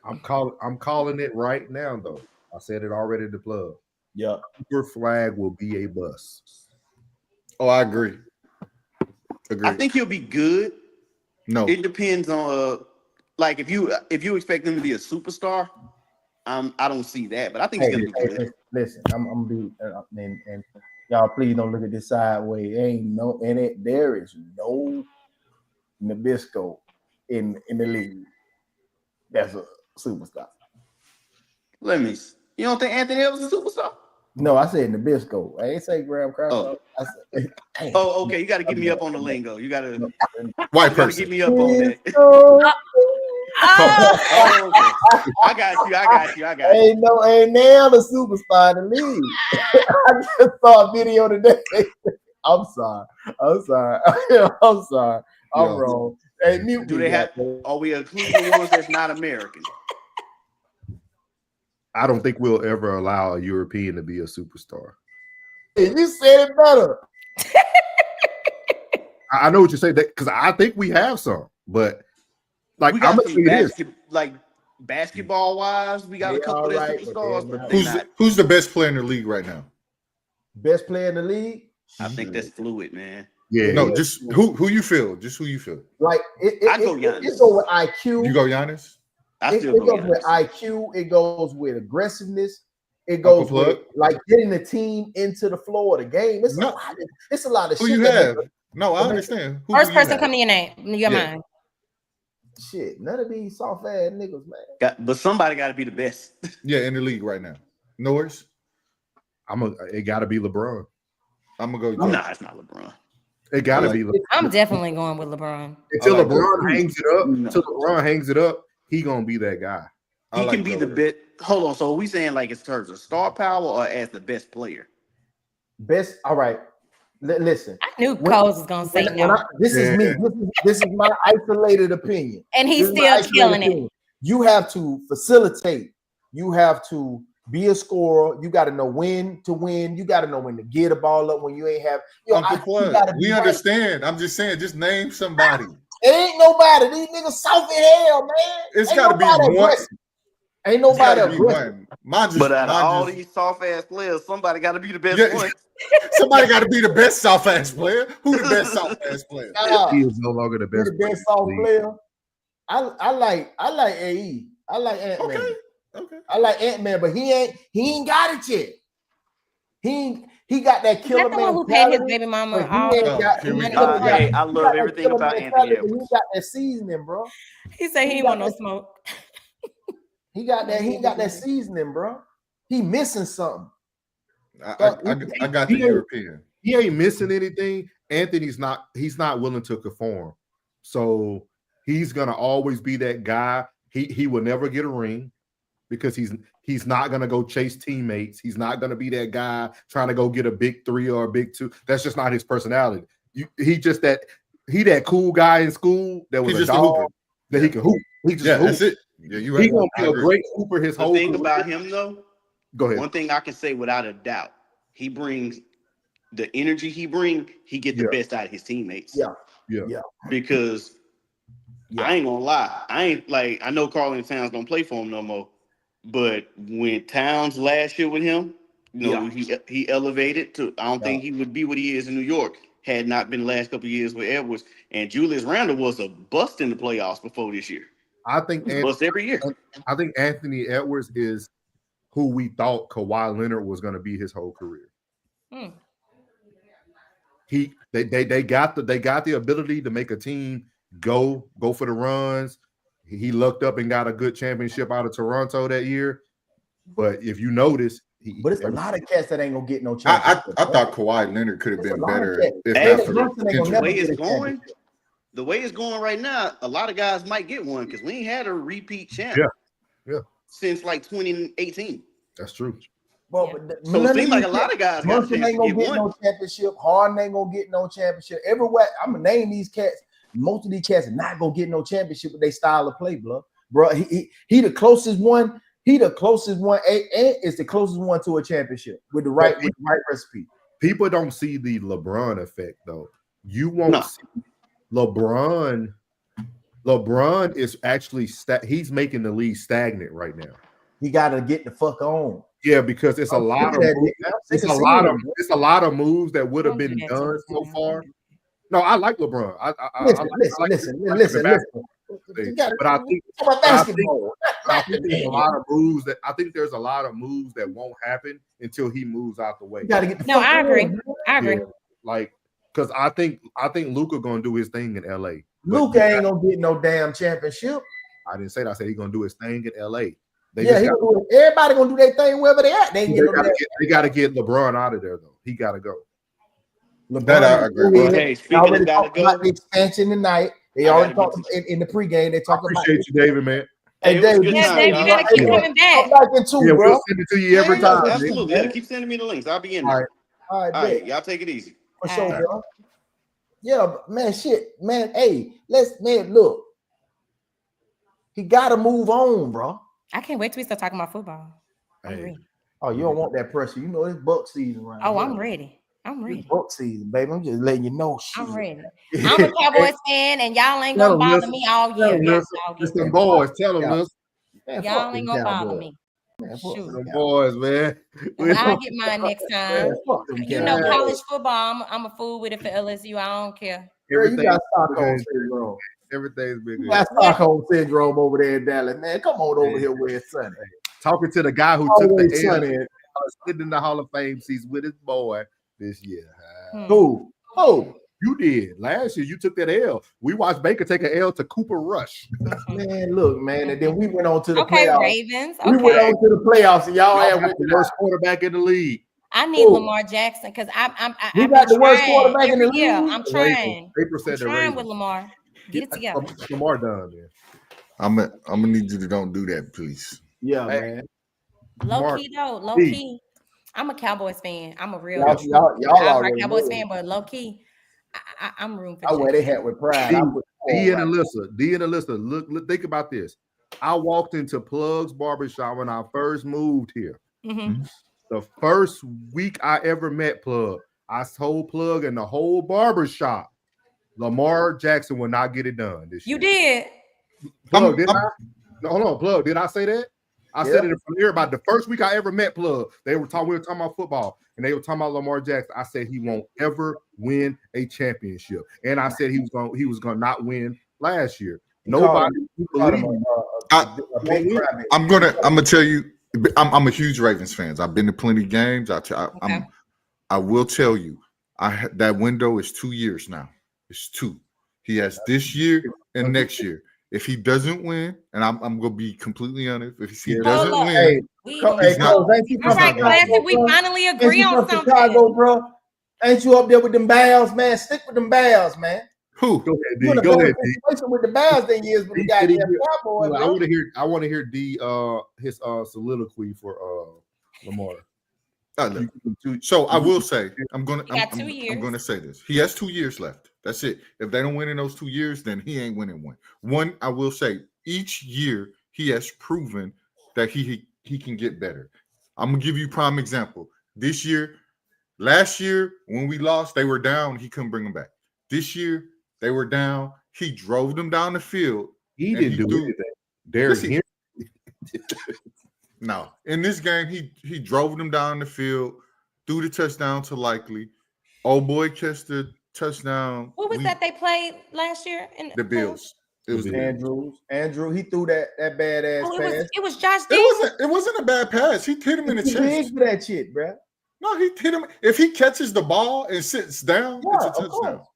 I'm calling it right now, though. I said it already in the plug. Yeah. Your flag will be a bust. Oh, I agree. I think he'll be good. No. It depends on like if you expect him to be a superstar, I don't see that, but I think he's gonna be good. Listen, I'm gonna be and y'all please don't look at this sideways. There is no Nabisco in the league that's a superstar. Let me see. You don't think Anthony Edwards is a superstar? No, I said Nabisco. I ain't say Graham Cracker. Oh, okay. You got to get me up on the lingo. You got to white person. Get me up on that. Okay. I got you. Ain't now the superstar in the league. I just saw a video today. I'm sorry. I'm wrong. Hey, mute Do me, they have? Are we including the ones that's not American? I don't think we'll ever allow a European to be a superstar. You said it better. I know what you say that because I think we have some, but like we got some basketball wise, we got a couple of superstars, but who's the best player in the league right now? Best player in the league? I think that's fluid, man. Yeah, no, just who you feel. Just who you feel. Like I go Giannis. It go with IQ. You go Giannis. It goes with IQ. It goes with aggressiveness. It goes with like getting the team into the flow of the game. It's a lot of who shit. You have? No, I understand. First person come to your mind. Shit, none of these soft ass niggas, man. But somebody got to be the best. Yeah, in the league right now. Norris. It got to be LeBron. I'm gonna go. Nah, it's not LeBron. It got to be LeBron. I'm definitely going with LeBron. Until LeBron hangs it up, he gonna be that guy. He can be the best. Hold on. So are we saying like in terms of star power or as the best player? Best. All right. Listen. I knew Coles was gonna say no. This is me. This is my isolated opinion, and he's still killing it. You have to facilitate. You have to be a scorer. You got to know when to win. You got to know when to get a ball up when you ain't have. We understand. I'm just saying. Just name somebody. It ain't nobody. These niggas soft in hell, man. It's got to be one. Ain't nobody aggressive. But out of all these soft ass players, somebody got to be the best one. Somebody got to be the best soft ass player. Who the best soft ass player? He is no longer the best. The best soft player. I like AE. I like Ant-Man. Okay. I like Ant-Man, but he ain't got it yet. He got that killer man. Who paid his baby mama all Hey, I love everything about Anthony Edwards. He got that seasoning, bro. He said he didn't want no smoke. He got that seasoning, bro. He missing something. I got the European. He ain't missing anything. Anthony's not. He's not willing to conform, so he's gonna always be that guy. He will never get a ring because he's not gonna go chase teammates. He's not gonna be that guy trying to go get a big 3 or a big 2. That's just not his personality. He that cool guy in school that was a dog that he can hoop. He just hoop. That's it. Yeah, you right. He's gonna be a great hooper his whole thing career. About him though. Go ahead. One thing I can say without a doubt, he brings the energy he brings. He gets the best out of his teammates. Yeah. Because I ain't gonna lie, I know Carlin Towns don't play for him no more. But when Towns last year with him, he elevated to. I don't think he would be what he is in New York had not been the last couple of years with Edwards. And Julius Randle was a bust in the playoffs before this year. I think bust every year. I think Anthony Edwards is who we thought Kawhi Leonard was going to be his whole career. They got the ability to make a team go for the runs. He looked up and got a good championship out of Toronto that year. But if you notice, but it's a lot of cats that ain't gonna get no championship. I thought Kawhi Leonard could have been better if not for the way it's going. The way it's going right now, a lot of guys might get one because we ain't had a repeat champ. Yeah. Since like 2018. That's true. Bro, Yeah. but So it seems like a lot of guys got a Brunson chance ain't to gonna get get one. no championship. Harden ain't gonna get no championship. Everywhere I'm gonna name these cats. Most of these cats are not gonna get no championship with their style of play, bro. He the closest one. He the closest one, and is the closest one to a championship with the right recipe. People don't see the LeBron effect though. You won't No. see LeBron. LeBron is actually he's making the league stagnant right now. He got to get the fuck on. Yeah, because it's a lot of it's a lot of moves that would have been done so far. No, I like LeBron. Listen. But I think basketball. I think there's a lot of moves that won't happen until he moves out the way. You gotta get the No, fuck I agree. on, I agree. Yeah, like because I think Luka gonna do his thing in LA. Luka ain't gonna get no damn championship. I didn't say that. I said he's gonna do his thing in LA. Everybody gonna do their thing wherever they at. They gotta get LeBron out of there though. He gotta go. LeBron, I agree. Hey, speaking of gotta go, about the expansion tonight. They already talked in the pregame. They talked about. Appreciate you, David, man. Hey, it was a good Yeah, time, Dave, you y'all. gotta keep coming back. Come back in two, Yeah, bro. we'll send it to you every time. Absolutely. Yeah, keep sending me the links. I'll be in there. All right, Y'all take it easy. for sure, bro. Yeah, man, man. Hey, look. He gotta move on, bro. I can't wait till we start talking about football. I'm Hey. ready. Oh, you don't want that pressure. You know it's Buck season right Oh, now. I'm ready. I'm It's ready. Buck season, baby. I'm just letting you know. I'm ready. I'm a Cowboys fan, and y'all ain't Tell gonna them, bother listen. me all Tell year. them, Y'all listen. dog It's it. them boys. Tell them, listen. Man, Y'all ain't gonna bother me. Man, Shoot. Them boys, man. I'll get mine next time. Fuck them You know, Cowboys. college football, I'm a fool with it for LSU. I don't care. Girl, you got Stockholm Everything's syndrome. everything's been You good. got Stockholm syndrome over there in Dallas, man. Come on over here where it's sunny. Talking to the guy who took Always the L, sunny. sitting in the Hall of Fame seats with his boy this year. Who? Oh, You did last year. You took that L. We watched Baker take an L to Cooper Rush. man, look, man. And then we went on to the Okay, playoffs. Ravens. We went Okay. on to the playoffs, and y'all Y'all had got the worst quarterback in the league. I need Lamar Jackson because We I've got been the worst trying quarterback in the every year. league. I'm The trying. Paper I'm said the trying with Ravens. Lamar. Get it together. Lamar done, man. I'm gonna need you to don't do that, please. Yeah, Hey, man. Low Lamar, key though, low D. key. I'm a Cowboys fan. I'm a real Y'all I'm a already Cowboys know. fan, but low key, I'm rooting for I wear Jackson. they hat with pride. I put D and right. Alyssa, look, think about this. I walked into Plug's barbershop when I first moved here. Mm-hmm. The first week I ever met Plug, I told Plug and the whole barbershop, Lamar Jackson will not get it done this year. You did. Plug, did I? No, hold on, Plug. Did I say that? I Yeah. said it in front of everybody. The first week I ever met Plug, we were talking about football, and they were talking about Lamar Jackson. I said he won't ever win a championship, and I said he was gonna not win last year. Nobody believed me. A big crybaby. I'm gonna tell you. I'm a huge Ravens fan. I've been to plenty of games. I will tell you, that window is 2 years now. It's 2. He has this year and next year. If he doesn't win, and I'm gonna be completely honest, if he doesn't Hold up. win, We Hey, don't know. Cole, ain't you All from right, Chicago, classic. We bro? finally Ain't agree you on from something. Chicago, bro? Ain't you up there with them Bears, man? Stick with them Bears, man. who? Go ahead, You in D. a Go better ahead, D. situation with the Bears than you is with the D, goddamn D, Cowboys, I bro. want to hear D his soliloquy for Lamar. Look. So I will say, I'm gonna say this. He has 2 years left. That's it. If they don't win in those 2 years, then he ain't winning one. One, I will say, each year he has proven that he can get better. I'm gonna give you a prime example. Last year when we lost, they were down. He couldn't bring them back. This year they were down. He drove them down the field. He didn't do anything. Derrick Henry. No, in this game, he drove them down the field, threw the touchdown to Likely. Old boy catch the touchdown. What was that they played last year? In The Bills. It was Andrew. He threw that badass pass. It was Josh Dixon. It wasn't a bad pass. He hit him in the He's chest. big for that shit, bro. No, he hit him. If he catches the ball and sits down, it's a touchdown. Course.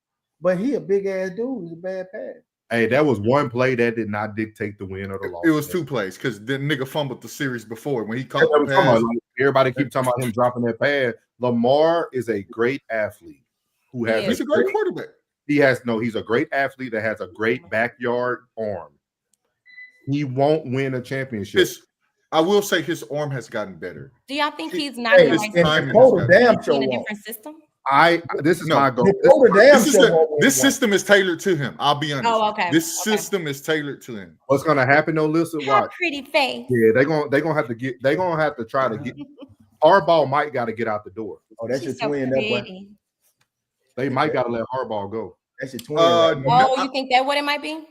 But he a big ass dude. It's a bad pass. Hey, that was one play that did not dictate the win or the loss. It was 2 plays because the nigga fumbled the series before when he caught the pass. Like, everybody keep talking about him dropping that pass. Lamar is a great athlete who has. He's a great quarterback. He's a great athlete that has a great backyard arm. He won't win a championship. I will say his arm has gotten better. Do y'all think he's not in the His right timing system? has gotten damn Is he in a sure different system? This is No. my goal. This system is tailored to him. I'll be honest. Oh, okay. This Okay. system is tailored to him. What's gonna happen though, listen, How watch. pretty face. Yeah, they're gonna have to try to get Harbaugh might gotta get out the door. Oh, that's She's your twin, that boy. pretty. They might gotta let Harbaugh go. That's your twin. Right? Oh, you think that what it might be?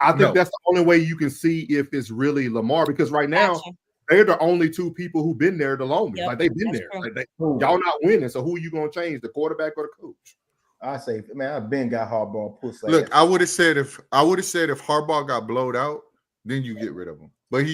I think that's the only way you can see if it's really Lamar, because right now Gotcha. they're the only two people who've been there the longest. Yep, like they've been that's there. true. Like y'all not winning. So who are you gonna change? The quarterback or the coach? I say, man, I've been got Harbaugh pussy. Look, I would have said if Harbaugh got blowed out, then you get rid of him. But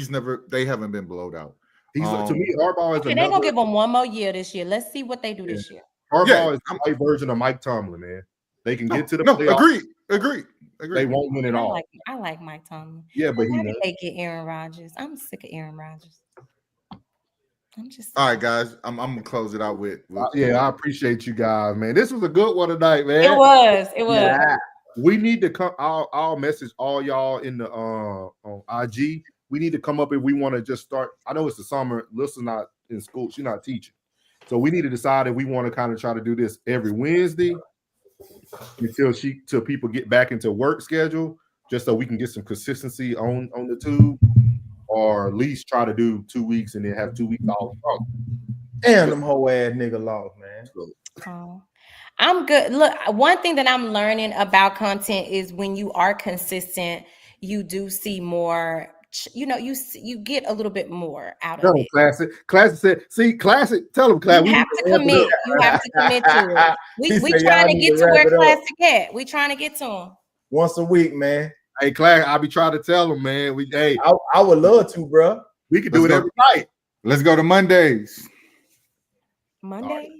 they haven't been blowed out. He's to me, Harbaugh is Okay, they're gonna give him one more year this year. Let's see what they do this year. Harbaugh is the right version of Mike Tomlin, man. They can get to the playoffs. Agreed. They won't win at all. I like Mike Tomlin. Yeah, but why did they get Aaron Rodgers? I'm sick of Aaron Rodgers. I'm just all right, guys. I'm gonna close it out with I appreciate you guys, man. This was a good one tonight, man. It was. Yeah. We need to come. I'll message all y'all in the on IG. We need to come up if we want to just start. I know it's the summer. Lissa's not in school. She's not teaching, so we need to decide if we want to kind of try to do this every Wednesday until people get back into work schedule, just so we can get some consistency on the tube, or at least try to do 2 weeks and then have 2 weeks off. Damn, them whole ass nigga lost, man. Oh, I'm good. Look, one thing that I'm learning about content is when you are consistent, you do see more. You get a little bit more out of it. Classic said, see, Classic, tell him, Classic. You have to commit. You have to commit to it. We trying to get to where Classic at. We trying to get to him. Once a week, man. Hey, Classic, I'll be trying to tell him, man. I would love to, bro. We can do it every night. Let's go to Mondays. Monday,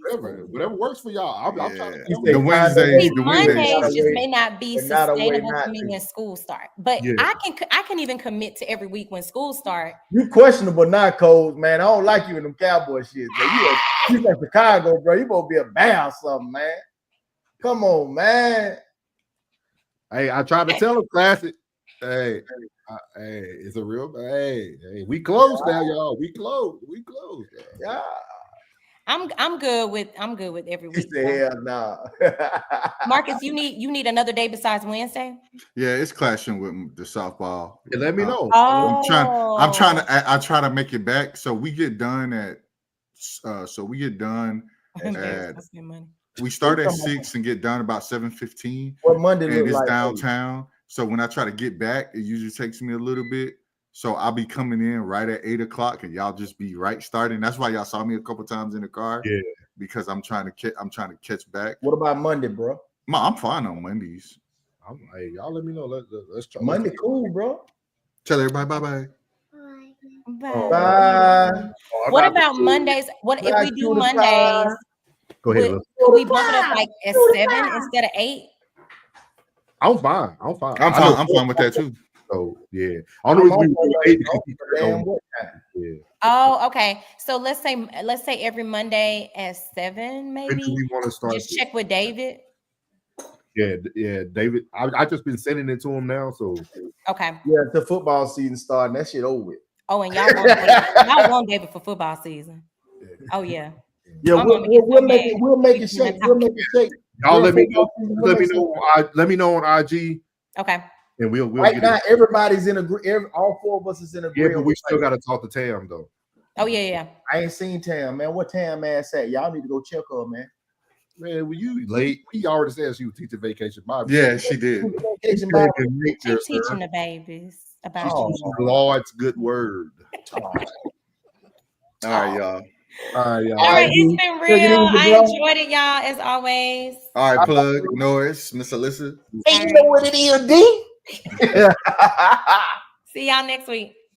whatever works for y'all. I'm trying to the Wednesdays. Mondays just may not be sustainable not for me when school start. But I can even commit to every week when school start. You questionable not, Coles, man. I don't like you in them cowboy shit, man. You from Chicago, bro. You supposed to be a bear or something, man. Come on, man. Hey, I tried to tell him, Classic. Hey, it's a real. Hey, we close now, y'all. We close. Yeah. I'm good with every week. Hell nah. Marcus, you need another day besides Wednesday? Yeah, it's clashing with the softball. Yeah, let me know. I'm trying I try to make it back. So we get done at we start at 6 and get done about 7:15. What Monday and look it's like downtown. So when I try to get back, it usually takes me a little bit. So I'll be coming in right at 8 o'clock, and y'all just be right starting. That's why y'all saw me a couple times in the car. Yeah, because I'm trying to catch back. What about Monday, bro? I'm fine on Mondays. Hey, y'all let me know. Let's try. Monday, cool, bro. Tell everybody bye. Bye. What about Mondays? What if we do Mondays? Go ahead. Could we bump it up like at 7 instead of 8? I'm fine. I'm fine with that too. So yeah, I don't know if we Oh, okay. So let's say every Monday at 7, maybe. We want to start. Just check with David. Yeah, David. I just been sending it to him now. So okay. Yeah, the football season starting. That shit over with. Oh, and y'all want David for football season. Oh yeah. Yeah, we'll make it shake. Y'all let me know. Let me know on IG. Okay. And we'll right now, everybody's in agreement. All 4 of us is in agreement. Yeah, but we still got to talk to Tam though. Oh yeah. I ain't seen Tam, man. What Tam ass at? Y'all need to go check her, man. Man, were you late? We already said she was teaching vacation Bible. Yeah, she did. Vacation Bible. She's teaching the babies about Lord's good word. All right, y'all. All right, it's been real. I enjoyed it, y'all, as always. All right, plug Norris, Miss Alyssa. Hey, you know what it is, D? See y'all next week.